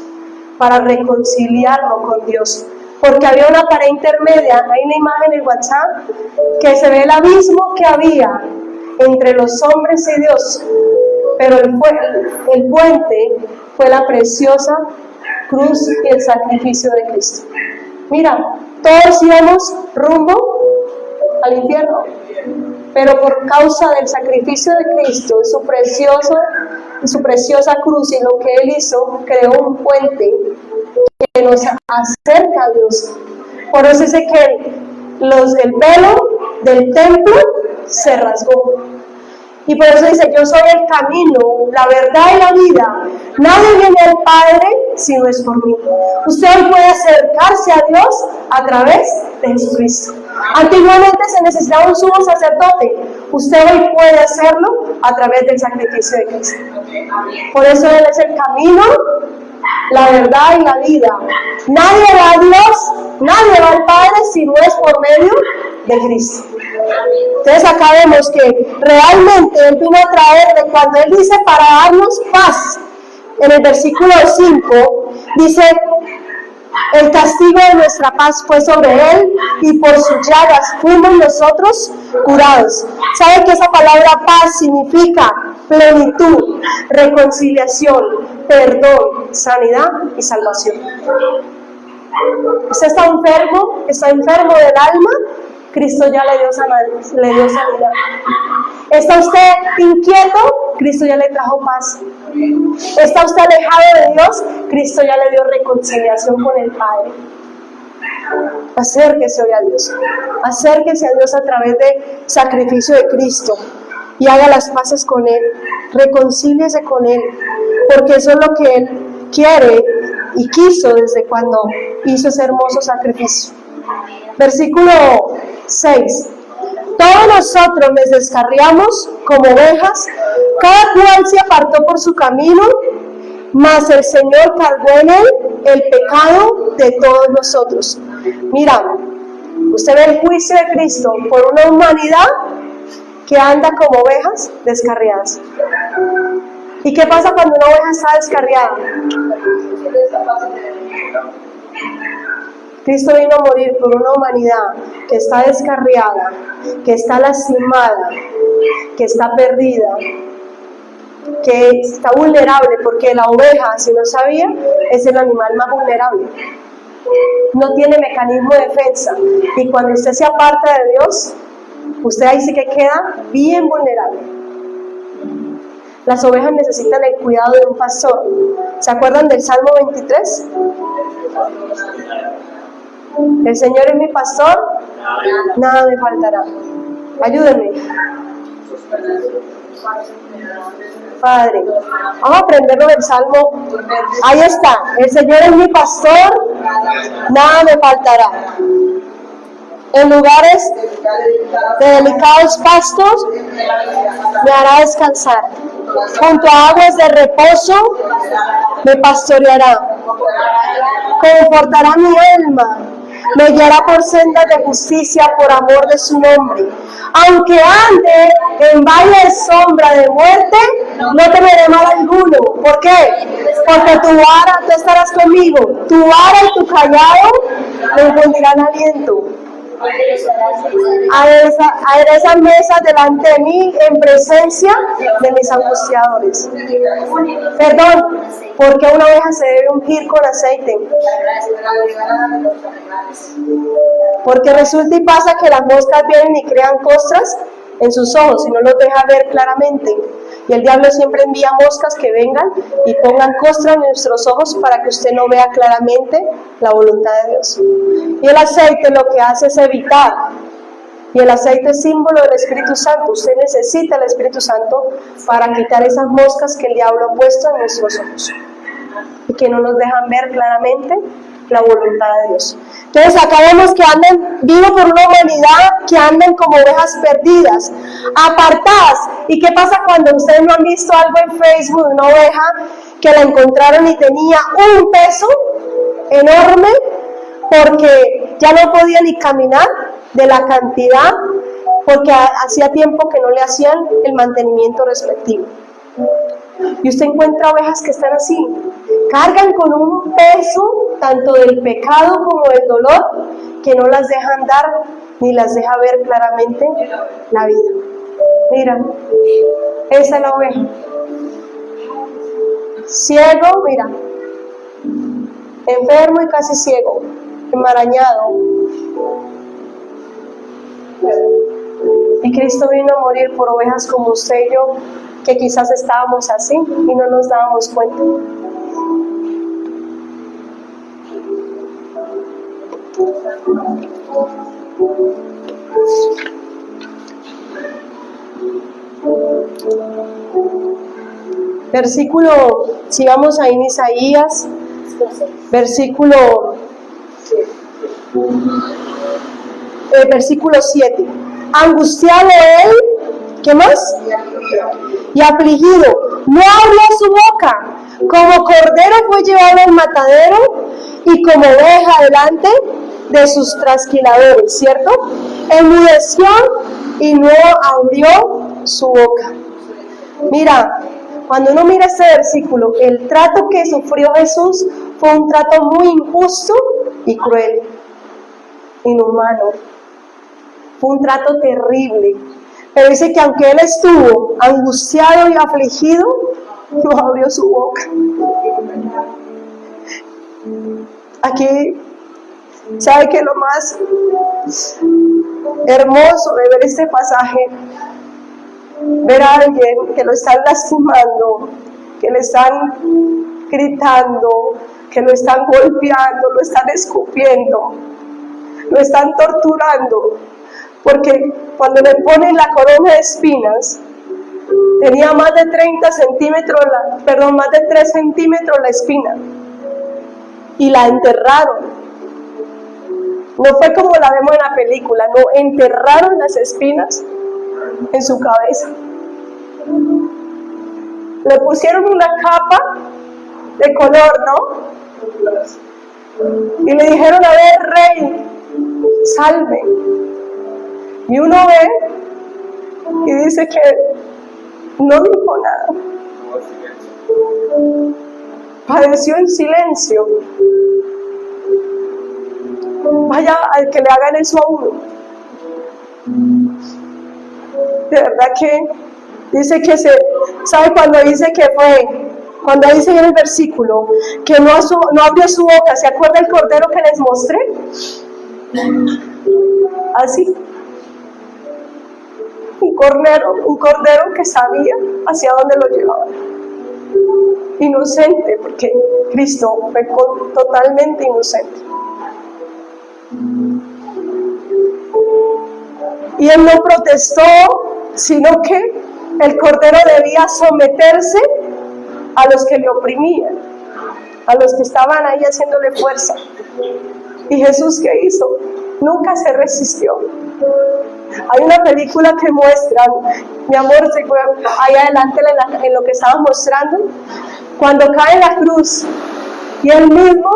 para reconciliarlo con Dios. Porque había una pared intermedia, hay una imagen en WhatsApp, que se ve el abismo que había entre los hombres y Dios. Pero el puente fue la preciosa cruz y el sacrificio de Cristo. Mira, todos íbamos rumbo al infierno, pero por causa del sacrificio de Cristo y su preciosa cruz y lo que Él hizo, creó un puente que nos acerca a Dios. Por eso dice que el velo del templo se rasgó. Y por eso dice, yo soy el camino, la verdad y la vida. Nadie viene al Padre si no es por mí. Usted hoy puede acercarse a Dios a través de Jesucristo. Antiguamente se necesitaba un sumo sacerdote. Usted hoy puede hacerlo a través del sacrificio de Cristo. Por eso Él es el camino, la verdad y la vida. Nadie va a Dios, nadie va al Padre si no es por medio de Cristo. Entonces acá vemos que realmente Él vino a traerle, cuando Él dice para darnos paz, en el versículo 5, dice, el castigo de nuestra paz fue sobre Él y por sus llagas fuimos nosotros curados. ¿Sabe que esa palabra paz significa plenitud, reconciliación, perdón, sanidad y salvación? ¿Usted está enfermo del alma? Cristo ya le dio sanidad. ¿Está usted inquieto? Cristo ya le trajo paz. ¿Está usted alejado de Dios? Cristo ya le dio reconciliación con el Padre. Acérquese hoy a Dios. Acérquese a Dios a través del sacrificio de Cristo y haga las paces con Él. Reconcíliese con Él, porque eso es lo que Él quiere y quiso desde cuando hizo ese hermoso sacrificio. Versículo 6. Todos nosotros nos descarriamos como ovejas, cada cual se apartó por su camino, mas el Señor cargó en él el pecado de todos nosotros. Mira, usted ve el juicio de Cristo por una humanidad que anda como ovejas descarriadas. ¿Y qué pasa cuando una oveja está descarriada? Cristo vino a morir por una humanidad que está descarriada, que está lastimada, que está perdida, que está vulnerable, porque la oveja, si no sabía, es el animal más vulnerable. No tiene mecanismo de defensa. Y cuando usted se aparta de Dios, usted ahí sí que queda bien vulnerable. Las ovejas necesitan el cuidado de un pastor. ¿Se acuerdan del Salmo 23? El Señor es mi pastor, nada me faltará. Ayúdenme. Padre, vamos a aprenderlo del Salmo. Ahí está. El Señor es mi pastor, nada me faltará. En lugares de delicados pastos me hará descansar. Junto a aguas de reposo me pastoreará. Confortará mi alma. Me guiará por sendas de justicia por amor de su nombre. Aunque ande en valle de sombra de muerte, no temeré mal alguno. ¿Por qué? Porque tú estarás conmigo. Tu vara y tu callado me infundirán aliento. Adereza mesas delante de mí en presencia de mis angustiadores. Perdón, porque una oveja se debe ungir con aceite. Porque resulta y pasa que las moscas vienen y crean costras en sus ojos y no los deja ver claramente. Y el diablo siempre envía moscas que vengan y pongan costras en nuestros ojos para que usted no vea claramente la voluntad de Dios. Y el aceite lo que hace es evitar. Y el aceite es símbolo del Espíritu Santo. Usted necesita el Espíritu Santo para quitar esas moscas que el diablo ha puesto en nuestros ojos y que no nos dejan ver claramente la voluntad de Dios. Entonces acá vemos que vivo por una humanidad que andan como ovejas perdidas, apartadas. ¿Y qué pasa cuando ustedes no han visto algo en Facebook de una oveja que la encontraron y tenía un peso enorme porque ya no podía ni caminar de la cantidad, porque hacía tiempo que no le hacían el mantenimiento respectivo? Y usted encuentra ovejas que están así, cargan con un peso tanto del pecado como del dolor, que no las dejan dar ni las deja ver claramente la vida. Mira, esa es la oveja. Ciego, mira, enfermo y casi ciego, enmarañado. Y Cristo vino a morir por ovejas como usted y yo, que quizás estábamos así y no nos dábamos cuenta. Versículo, si vamos ahí en Isaías, versículo 7. Angustiado él, ¿qué más? Y afligido, no abrió su boca, como cordero fue llevado al matadero y como oveja delante de sus trasquiladores, ¿cierto? Enmudeció y no abrió su boca. Mira, cuando uno mira este versículo, el trato que sufrió Jesús fue un trato muy injusto y cruel, inhumano. Fue un trato terrible. Pero dice que aunque él estuvo angustiado y afligido, no abrió su boca. Aquí, ¿sabe qué es lo más hermoso de ver este pasaje? Ver a alguien que lo están lastimando, que le están gritando, que lo están golpeando, lo están escupiendo, lo están torturando. Porque cuando le ponen la corona de espinas, tenía más de 30 centímetros, más de 3 centímetros la espina. Y la enterraron. No fue como la vemos en la película, no, enterraron las espinas en su cabeza. Le pusieron una capa de color, ¿no? Y le dijeron, a ver, rey, salve. Y uno ve y dice que no dijo nada. Padeció en silencio. Vaya al que le hagan eso a uno. De verdad que dice que ¿sabe cuando dice que fue? Cuando dice en el versículo que no abrió su boca, ¿se acuerda el cordero que les mostré? Así. Un cordero que sabía hacia dónde lo llevaba. Inocente, porque Cristo fue totalmente inocente. Y él no protestó, sino que el cordero debía someterse a los que le oprimían, a los que estaban ahí haciéndole fuerza. ¿Y Jesús qué hizo? Nunca se resistió. Hay una película que muestra, mi amor, ahí adelante en lo que estaba mostrando, cuando cae en la cruz y él mismo,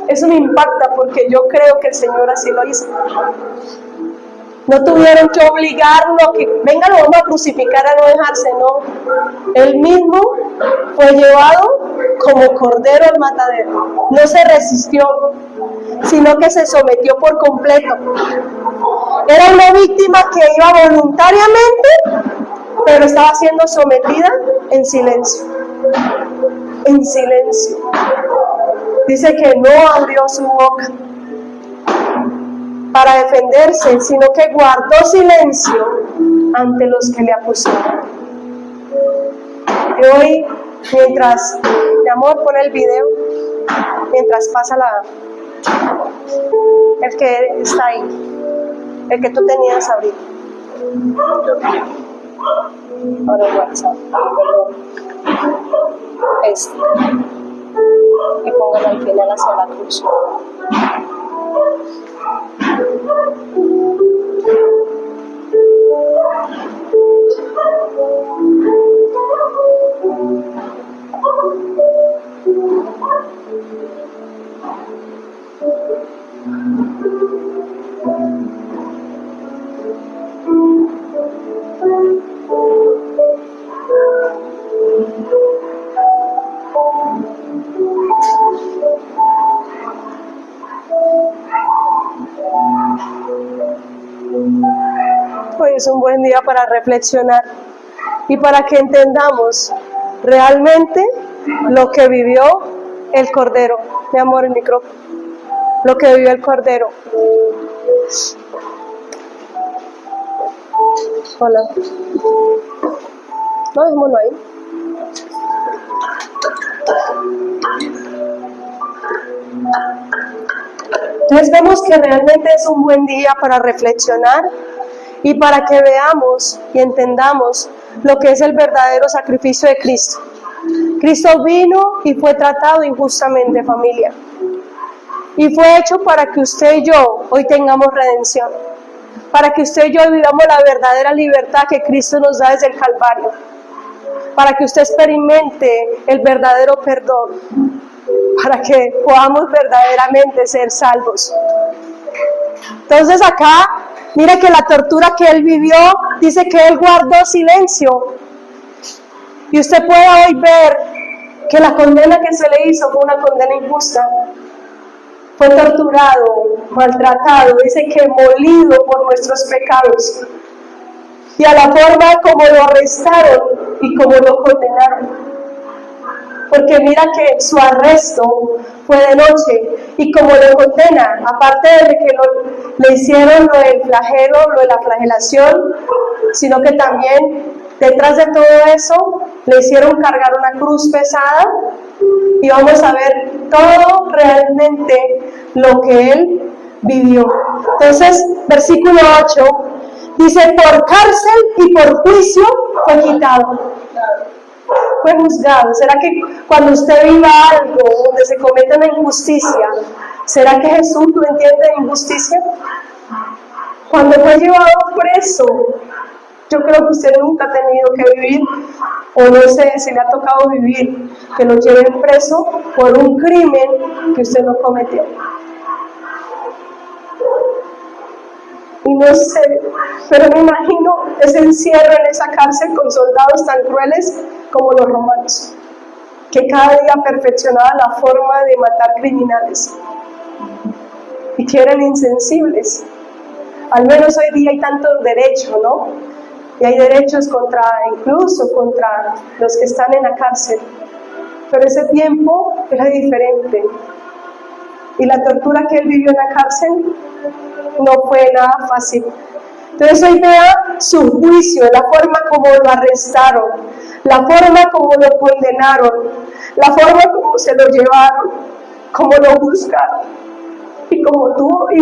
eso me impacta porque yo creo que el Señor así lo hizo. No tuvieron que obligarlo, que venga, lo vamos a crucificar, a no dejarse, no. Él mismo fue llevado como cordero al matadero. No se resistió, sino que se sometió por completo. Era una víctima que iba voluntariamente, pero estaba siendo sometida en silencio. En silencio. Dice que no abrió su boca para defenderse, sino que guardó silencio ante los que le acusaban. Y hoy, mientras, mi amor, pon el video, mientras pasa el que está ahí, el que tú tenías ahorita. Ahora WhatsApp, y póngalo al final hacia la cruz. Hoy es un buen día para reflexionar y para que entendamos realmente lo que vivió el Cordero. Mi amor, el micrófono. Lo que vivió el Cordero. Hola. No, dejémoslo ahí. Entonces vemos que realmente es un buen día para reflexionar y para que veamos y entendamos lo que es el verdadero sacrificio de Cristo. Cristo vino y fue tratado injustamente, familia. Y fue hecho para que usted y yo hoy tengamos redención. Para que usted y yo vivamos la verdadera libertad que Cristo nos da desde el Calvario. Para que usted experimente el verdadero perdón. Para que podamos verdaderamente ser salvos. Entonces acá, mire que la tortura que él vivió, dice que él guardó silencio. Y usted puede hoy ver que la condena que se le hizo fue una condena injusta. Fue torturado, maltratado, dice que molido por nuestros pecados. Y a la forma como lo arrestaron y como lo condenaron. Porque mira que su arresto fue de noche y como lo condenan, aparte de que le hicieron lo del flagelo, lo de la flagelación, sino que también detrás de todo eso le hicieron cargar una cruz pesada y vamos a ver todo realmente lo que él vivió. Entonces, versículo 8 dice, por cárcel y por juicio fue quitado. Fue juzgado. ¿Será que cuando usted viva algo donde se cometa una injusticia, ¿Será que Jesús no entiende injusticia? Cuando fue llevado preso, yo creo que usted nunca ha tenido que vivir, o no sé si le ha tocado vivir, que lo lleven preso por un crimen que usted no cometió. Y no sé, pero me imagino ese encierro en esa cárcel con soldados tan crueles como los romanos, que cada día perfeccionaban la forma de matar criminales y que eran insensibles. Al menos hoy día hay tantos derechos, ¿no? Y hay derechos incluso contra los que están en la cárcel. Pero ese tiempo era diferente. Y la tortura que él vivió en la cárcel no fue nada fácil. Entonces hoy vea su juicio, la forma como lo arrestaron, la forma como lo condenaron, la forma como se lo llevaron, como lo juzgaron. Y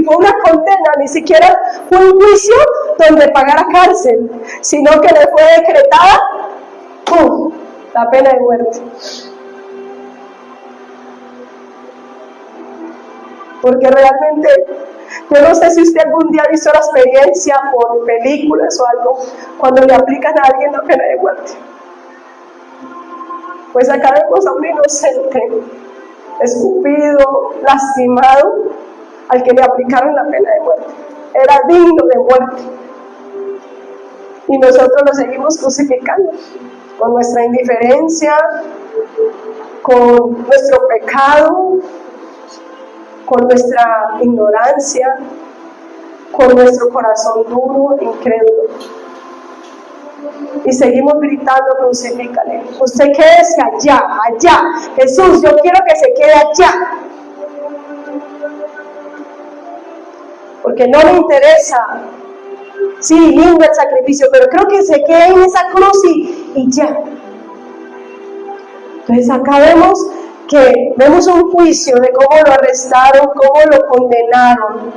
fue una condena, ni siquiera fue un juicio donde pagara cárcel, sino que le fue decretada ¡pum!, la pena de muerte. Porque realmente, yo no sé si usted algún día ha visto la experiencia por películas o algo, cuando le aplican a alguien la pena de muerte. Pues acá vemos a un inocente, escupido, lastimado, al que le aplicaron la pena de muerte. Era digno de muerte. Y nosotros lo seguimos crucificando con nuestra indiferencia, con nuestro pecado, con nuestra ignorancia, con nuestro corazón duro, incrédulo. Y seguimos gritando, crucifícale. Usted quédese allá, allá. Jesús, yo quiero que se quede allá. Porque no me interesa. Sí, lindo el sacrificio, pero creo que se quede en esa cruz y ya. Entonces acá vemos un juicio de cómo lo arrestaron, cómo lo condenaron.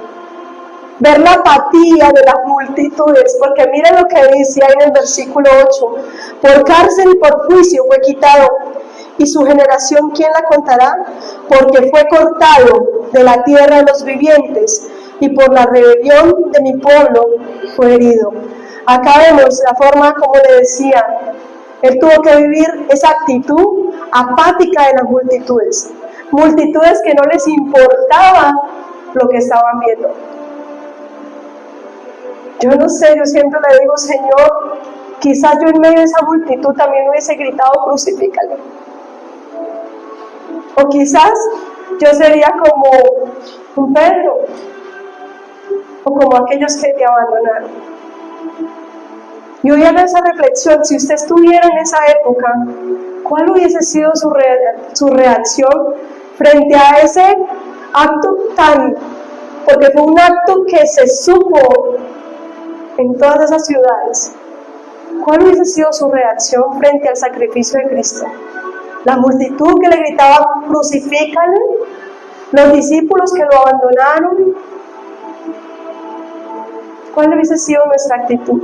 Ver la apatía de las multitudes, porque miren lo que dice ahí en el versículo 8. Por cárcel y por juicio fue quitado, y su generación, ¿quién la contará? Porque fue cortado de la tierra de los vivientes, y por la rebelión de mi pueblo fue herido. Acá vemos la forma como le decía, él tuvo que vivir esa actitud apática de las multitudes, multitudes que no les importaba lo que estaban viendo. Yo no sé, yo siempre le digo, Señor, quizás yo en medio de esa multitud también hubiese gritado, crucifícale. O quizás yo sería como un Pedro, o como aquellos que te abandonaron. Y hoy haga esa reflexión, si usted estuviera en esa época, ¿cuál hubiese sido su reacción frente a ese acto porque fue un acto que se supo en todas esas ciudades? ¿Cuál hubiese sido su reacción frente al sacrificio de Cristo? La multitud que le gritaba, crucifícale, los discípulos que lo abandonaron. ¿Cuál hubiese sido nuestra actitud?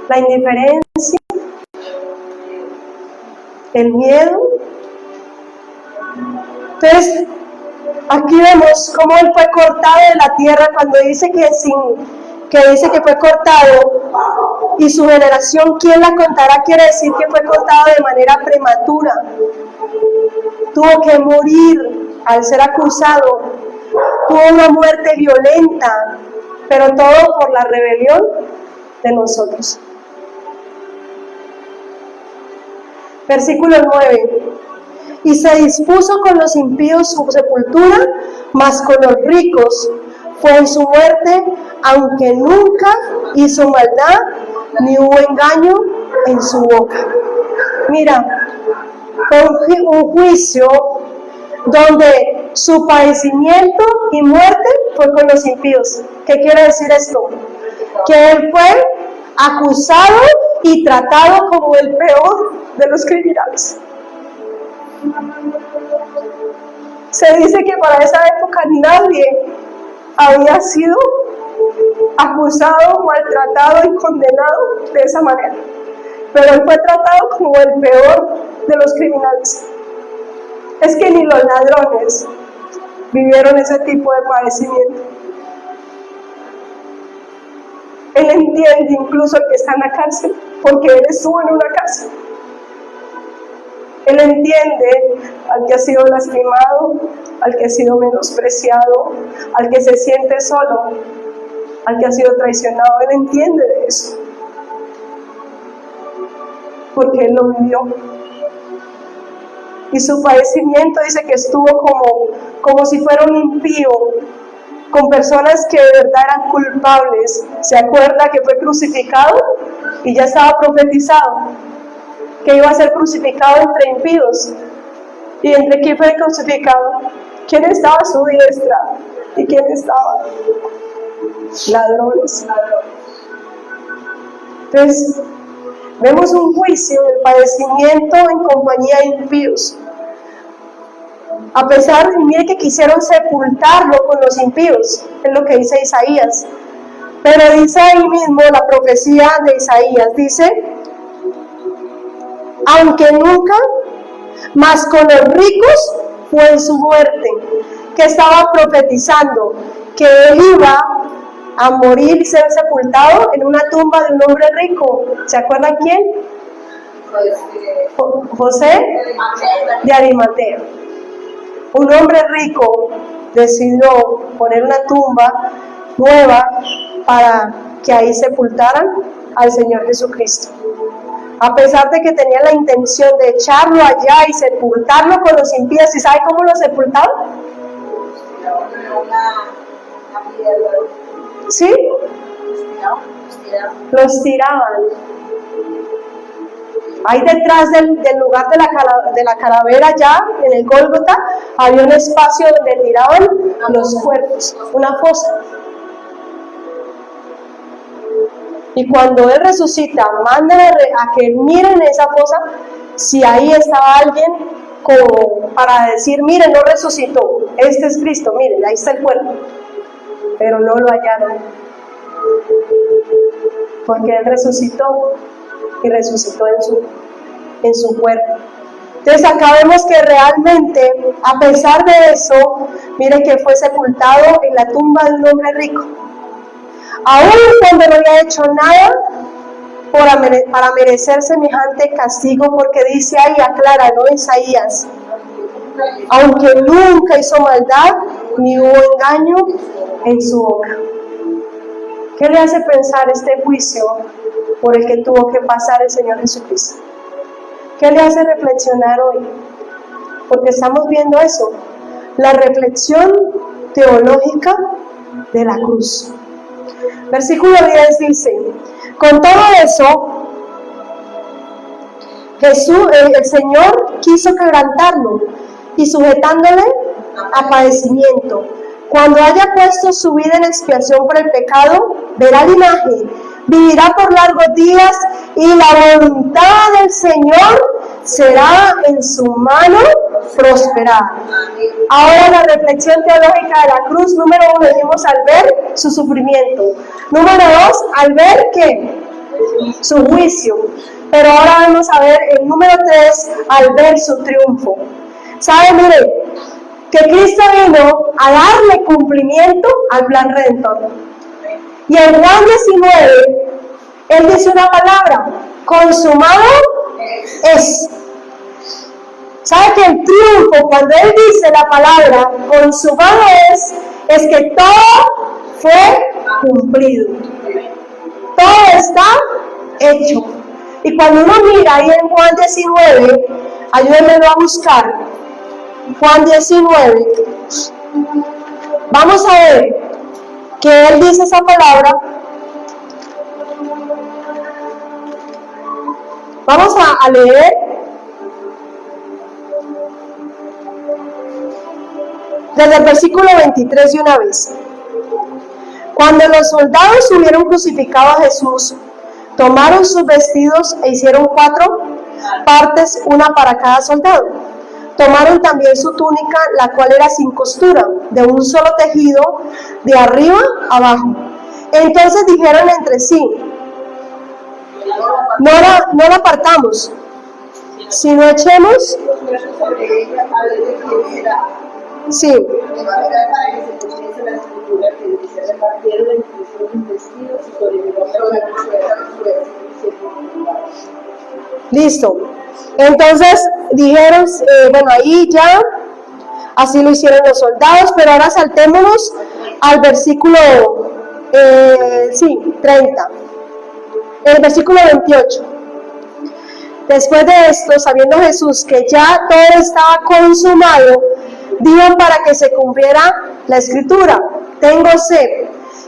¿La indiferencia? ¿El miedo? Entonces, aquí vemos cómo él fue cortado de la tierra cuando dice que fue cortado, y su generación, ¿quién la contará? Quiere decir que fue cortado de manera prematura. Tuvo que morir al ser acusado. Tuvo una muerte violenta, pero todo por la rebelión de nosotros. Versículo 9. Y se dispuso con los impíos su sepultura, mas con los ricos fue en su muerte, aunque nunca hizo maldad, ni hubo engaño en su boca. Mira, fue un juicio donde su padecimiento y muerte fue con los impíos. ¿Qué quiere decir esto? Que él fue acusado y tratado como el peor de los criminales. Se dice que para esa época nadie había sido acusado, maltratado y condenado de esa manera, pero él fue tratado como el peor de los criminales. Es que ni los ladrones, vivieron ese tipo de padecimiento. Él entiende incluso al que está en la cárcel, porque Él estuvo en una cárcel. Él entiende al que ha sido lastimado, al que ha sido menospreciado, al que se siente solo, al que ha sido traicionado. Él entiende de eso, porque Él lo vivió. Y su padecimiento dice que estuvo como si fuera un impío, con personas que de verdad eran culpables. ¿Se acuerda que fue crucificado? Y ya estaba profetizado que iba a ser crucificado entre impíos. ¿Y entre quién fue crucificado? ¿Quién estaba a su diestra? ¿Y quién estaba? Ladrones. Entonces, vemos un juicio del padecimiento en compañía de impíos. A pesar de, mire que quisieron sepultarlo con los impíos, es lo que dice Isaías. Pero dice ahí mismo la profecía de Isaías, dice, aunque nunca, mas con los ricos fue en su muerte, que estaba profetizando que él iba a morir y ser sepultado en una tumba de un hombre rico. ¿Se acuerdan quién? José de Arimatea. Un hombre rico decidió poner una tumba nueva para que ahí sepultaran al Señor Jesucristo. A pesar de que tenía la intención de echarlo allá y sepultarlo con los impíos, ¿y sabe cómo lo sepultaban? ¿Sí? Los tiraban. Ahí detrás del lugar de la calavera, ya en el Gólgota, había un espacio donde tiraban los cuerpos, una fosa. Y cuando Él resucita, manda a que miren esa fosa, si ahí estaba alguien como para decir, miren, no resucitó, este es Cristo, miren, ahí está el cuerpo. Pero no lo hallaron, porque Él resucitó y resucitó en su cuerpo. Entonces acá vemos que realmente, a pesar de eso, miren que fue sepultado en la tumba de un hombre rico. Aún cuando no había hecho nada para merecer semejante castigo, porque dice ahí, aclara, ¿no? Isaías, aunque nunca hizo maldad, ni hubo engaño en su boca. ¿Qué le hace pensar este juicio por el que tuvo que pasar el Señor Jesucristo? ¿Qué le hace reflexionar hoy? Porque estamos viendo eso, la reflexión teológica de la cruz. Versículo 10 dice, con todo eso, Jesús, el Señor quiso quebrantarlo y sujetándole a padecimiento. Cuando haya puesto su vida en expiación por el pecado, verá la imagen, vivirá por largos días y la voluntad del Señor será en su mano prosperada. Ahora la reflexión teológica de la cruz, número 1, dijimos al ver su sufrimiento. Número 2, al ver ¿qué? Su juicio. Pero ahora vamos a ver el número 3, al ver su triunfo. ¿Sabe? Mire, que Cristo vino a darle cumplimiento al plan redentor. Y en Juan 19, Él dice una palabra, consumado es. ¿Sabe que el triunfo, cuando Él dice la palabra consumado es que todo fue cumplido? Todo está hecho. Y cuando uno mira ahí en Juan 19, ayúdenmelo a buscar, Juan 19, vamos a ver que Él dice esa palabra. Vamos a leer desde el versículo 23 de una vez. Cuando los soldados hubieron crucificado a Jesús, tomaron sus vestidos e hicieron 4 partes, una para cada soldado. Tomaron también su túnica, la cual era sin costura, de un solo tejido, de arriba abajo. Entonces dijeron entre sí, no la partamos, sino echemos Sí. De manera para que se cumpliese la escritura que dice: repartieron entre sus vestidos y sobrevivió Listo. Entonces dijeron, bueno, ahí ya, así lo hicieron los soldados, pero ahora saltémonos al versículo, 30, el versículo 28. Después de esto, sabiendo Jesús que ya todo estaba consumado, dijo para que se cumpliera la escritura: tengo sed.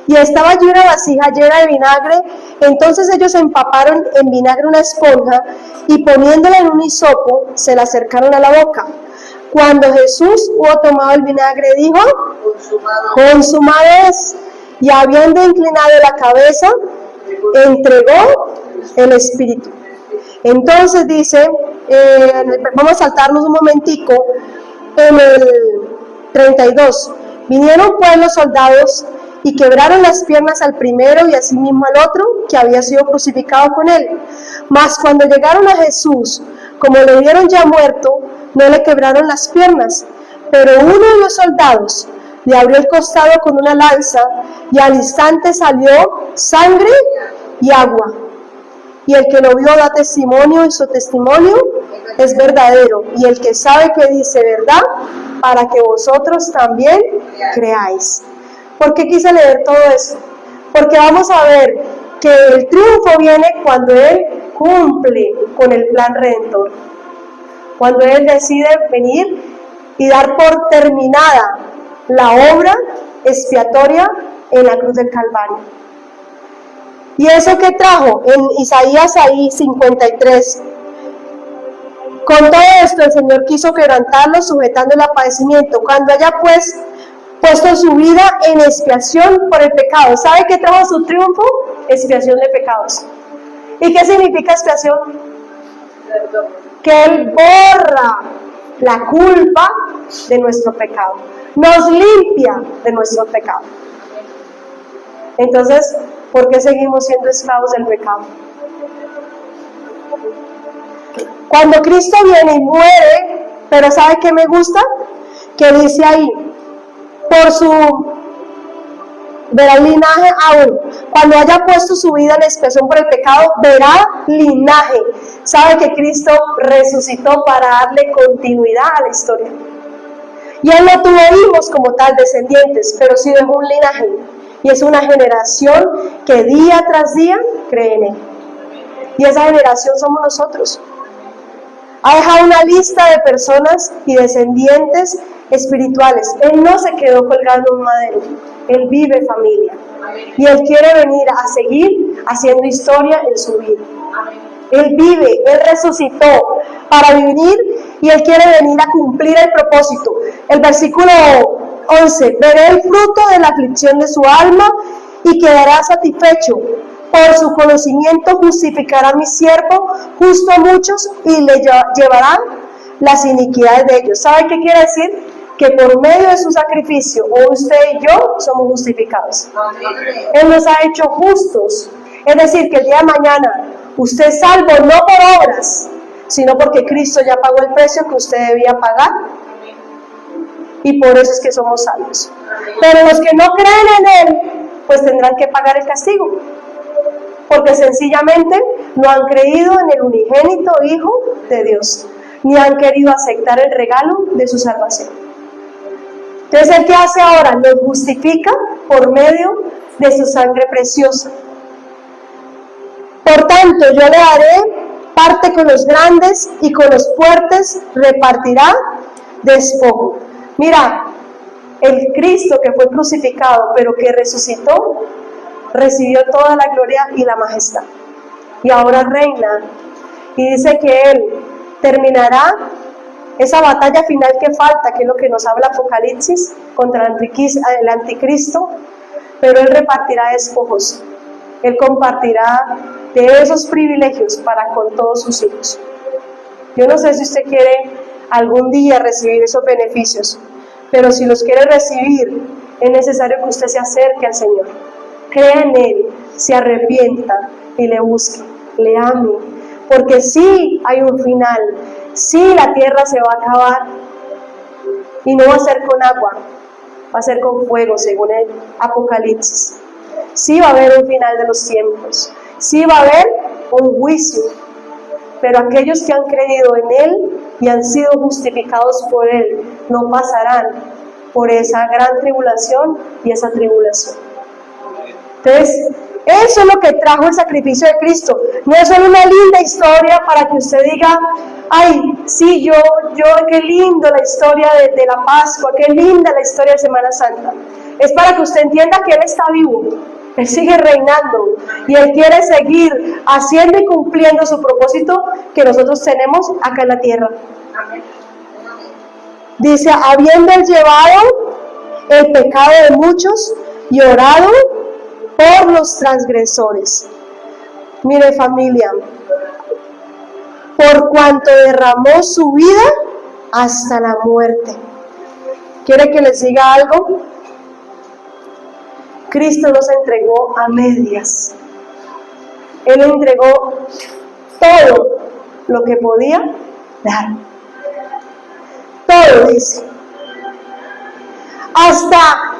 Y estaba allí una vasija llena de vinagre. Entonces ellos empaparon en vinagre una esponja y poniéndola en un hisopo, se la acercaron a la boca. Cuando Jesús hubo tomado el vinagre, dijo: consumado es. Y habiendo inclinado la cabeza, entregó el espíritu. Entonces dice, vamos a saltarnos un momentico, en el 32, vinieron pues los soldados y quebraron las piernas al primero y asimismo al otro que había sido crucificado con él. Mas cuando llegaron a Jesús, como le vieron ya muerto, no le quebraron las piernas, pero uno de los soldados le abrió el costado con una lanza y al instante salió sangre y agua. Y el que lo vio da testimonio y su testimonio es verdadero. Y el que sabe que dice verdad, para que vosotros también creáis. ¿Por qué quise leer todo esto? Porque vamos a ver que el triunfo viene cuando Él cumple con el plan redentor. Cuando Él decide venir y dar por terminada la obra expiatoria en la cruz del Calvario. ¿Y eso qué trajo? En Isaías ahí 53. Con todo esto el Señor quiso quebrantarlo, sujetando el padecimiento. Cuando haya pues puesto su vida en expiación por el pecado. ¿Sabe qué trajo su triunfo? Expiación de pecados. ¿Y qué significa expiación? Que Él borra la culpa de nuestro pecado. Nos limpia de nuestro pecado. Entonces, ¿por qué seguimos siendo esclavos del pecado? Cuando Cristo viene y muere, pero ¿sabe qué me gusta? Que dice ahí, por su verá linaje aún. Cuando haya puesto su vida en expiación por el pecado, verá linaje. Sabe que Cristo resucitó para darle continuidad a la historia. Y Él no tuvo hijos como tal, descendientes, pero sí dejó un linaje. Y es una generación que día tras día cree en Él. Y esa generación somos nosotros. Ha dejado una lista de personas y descendientes espirituales. Él no se quedó colgado en un madero. Él vive familia. Y Él quiere venir a seguir haciendo historia en su vida. Él vive, Él resucitó para vivir y Él quiere venir a cumplir el propósito. El versículo 11, veré el fruto de la aflicción de su alma y quedará satisfecho. Por su conocimiento justificará a mi siervo justo a muchos y le llevarán las iniquidades de ellos. ¿Sabe qué quiere decir? Que por medio de su sacrificio, hoy usted y yo somos justificados. Él nos ha hecho justos. Es decir, que el día de mañana usted es salvo no por obras, sino porque Cristo ya pagó el precio que usted debía pagar. Y por eso es que somos salvos. Pero los que no creen en Él, pues tendrán que pagar el castigo. Porque sencillamente no han creído en el unigénito Hijo de Dios, ni han querido aceptar el regalo de su salvación. Entonces, ¿el qué hace ahora? Nos justifica por medio de su sangre preciosa. Por tanto, yo le daré parte con los grandes y con los fuertes repartirá despojo. Mira, el Cristo que fue crucificado, pero que resucitó, recibió toda la gloria y la majestad. Y ahora reina. Y dice que Él terminará esa batalla final que falta, que es lo que nos habla Apocalipsis, contra el anticristo. Pero Él repartirá despojos. Él compartirá de esos privilegios para con todos sus hijos. Yo no sé si usted quiere algún día recibir esos beneficios, pero si los quiere recibir, es necesario que usted se acerque al Señor. Crea en Él, se arrepienta y le busque, le ame, porque sí hay un final, sí la tierra se va a acabar Y no va a ser con agua, va a ser con fuego, según el Apocalipsis. Sí va a haber un final de los tiempos, sí va a haber un juicio, pero aquellos que han creído en Él y han sido justificados por Él no pasarán por esa gran tribulación y esa tribulación. Entonces, eso es lo que trajo el sacrificio de Cristo. No es solo una linda historia para que usted diga, ay, sí, yo, qué lindo la historia de la Pascua, qué linda la historia de Semana Santa. Es para que usted entienda que Él está vivo, Él sigue reinando y Él quiere seguir haciendo y cumpliendo su propósito que nosotros tenemos acá en la tierra. Dice, habiendo Él llevado el pecado de muchos y orado por los transgresores. Mire, familia, por cuanto derramó su vida hasta la muerte. ¿Quiere que les diga algo? Cristo nos entregó a medias. Él entregó todo lo que podía dar. Todo, dice. Hasta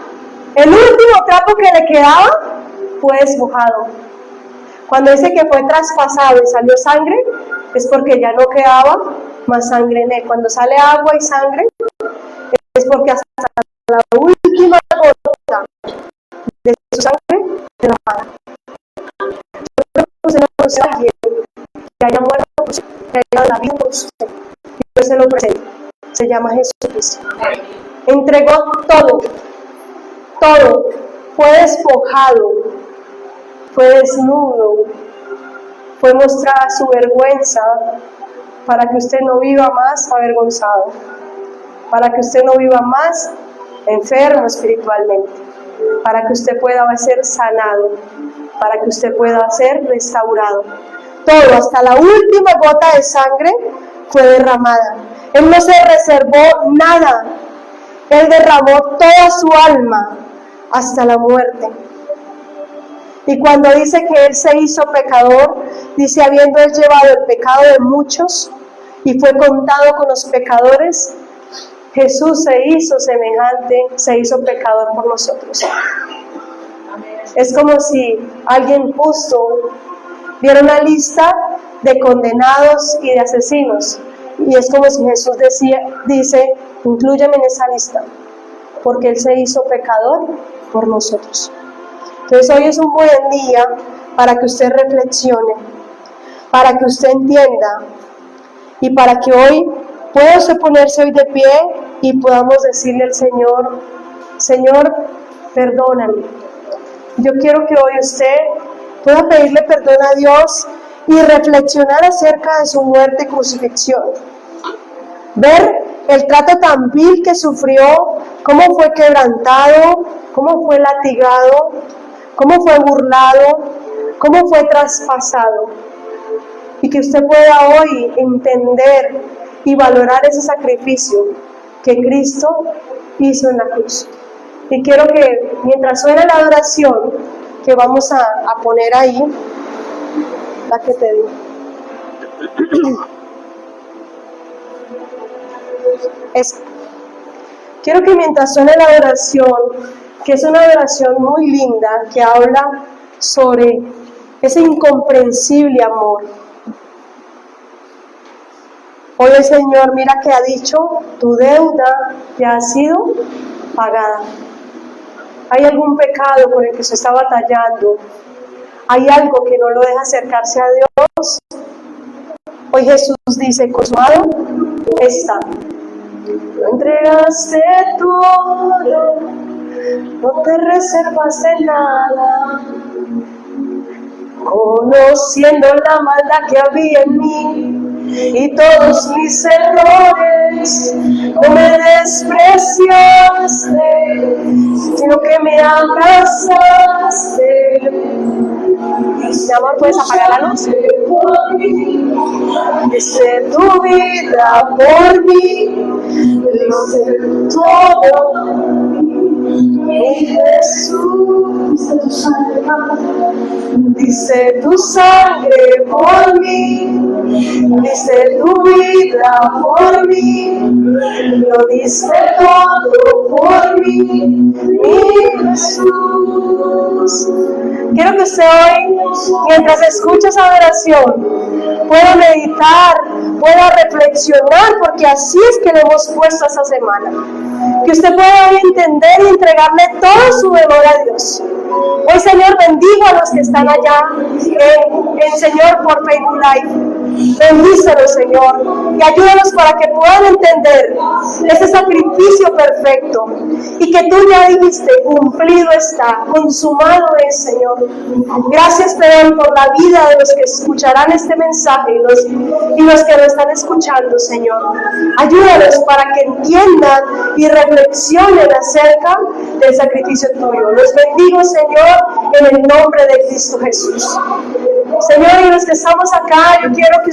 el último trapo que le quedaba fue despojado. Cuando dice que fue traspasado y salió sangre, es porque ya no quedaba más sangre en él. Cuando sale agua y sangre, es porque hasta la última gota de su sangre derramada. Yo creo que usted no conoce a alguien que haya muerto, que haya dado la vida por usted. Y yo se lo presento. Se llama Jesucristo. Entregó todo. Todo. Fue despojado. Fue desnudo. Fue mostrada su vergüenza para que usted no viva más avergonzado. Para que usted no viva más enfermo espiritualmente. Para que usted pueda ser sanado. Para que usted pueda ser restaurado. Todo, hasta la última gota de sangre, fue derramada. Él no se reservó nada. Él derramó toda su alma hasta la muerte. Y cuando dice que Él se hizo pecador, dice, habiendo Él llevado el pecado de muchos y fue contado con los pecadores, Jesús se hizo semejante, se hizo pecador por nosotros. Es como si alguien justo diera una lista de condenados y de asesinos. Y es como si Jesús dice, inclúyame en esa lista, porque Él se hizo pecador por nosotros. Entonces hoy es un buen día para que usted reflexione, para que usted entienda y para que hoy pueda usted ponerse hoy de pie y podamos decirle al Señor, Señor, perdóname. Yo quiero que hoy usted pueda pedirle perdón a Dios y reflexionar acerca de su muerte y crucifixión. Ver el trato tan vil que sufrió, cómo fue quebrantado, cómo fue latigado, cómo fue burlado, cómo fue traspasado. Y que usted pueda hoy entender y valorar ese sacrificio que Cristo hizo en la cruz. Y quiero que mientras suena la adoración que vamos a poner ahí, la que te digo. Quiero que mientras suene la adoración, que es una adoración muy linda, que habla sobre ese incomprensible amor. Hoy el Señor, mira que ha dicho, tu deuda ya ha sido pagada. ¿Hay algún pecado con el que se está batallando? ¿Hay algo que no lo deja acercarse a Dios? Hoy Jesús dice, consumado está. Lo entregaste todo, no te reservaste nada. Conociendo la maldad que había en mí y todos mis errores, no me despreciaste, sino que me abrazaste. Mi amor, ¿puedes apagar la luz? Diste tu vida por mí, diste todo, mi Jesús, diste tu sangre por mí, diste tu vida por mí, lo diste todo por mí, mi Jesús. Quiero que usted hoy, mientras escucha esa oración, pueda meditar, pueda reflexionar, porque así es que le hemos puesto esta semana. Que usted pueda hoy entender y entregarle todo su dolor a Dios. Hoy, Señor, bendigo a los que están allá en Señor por Facebook Live. Bendícelos, Señor, y ayúdanos para que puedan entender ese sacrificio perfecto y que tú ya dijiste, cumplido está, consumado es, Señor. Gracias te doy por la vida de los que escucharán este mensaje y los que lo están escuchando, Señor. Ayúdanos para que entiendan y reflexionen acerca del sacrificio tuyo. Los bendigo, Señor, en el nombre de Cristo Jesús. Señor, y los que estamos acá, yo quiero que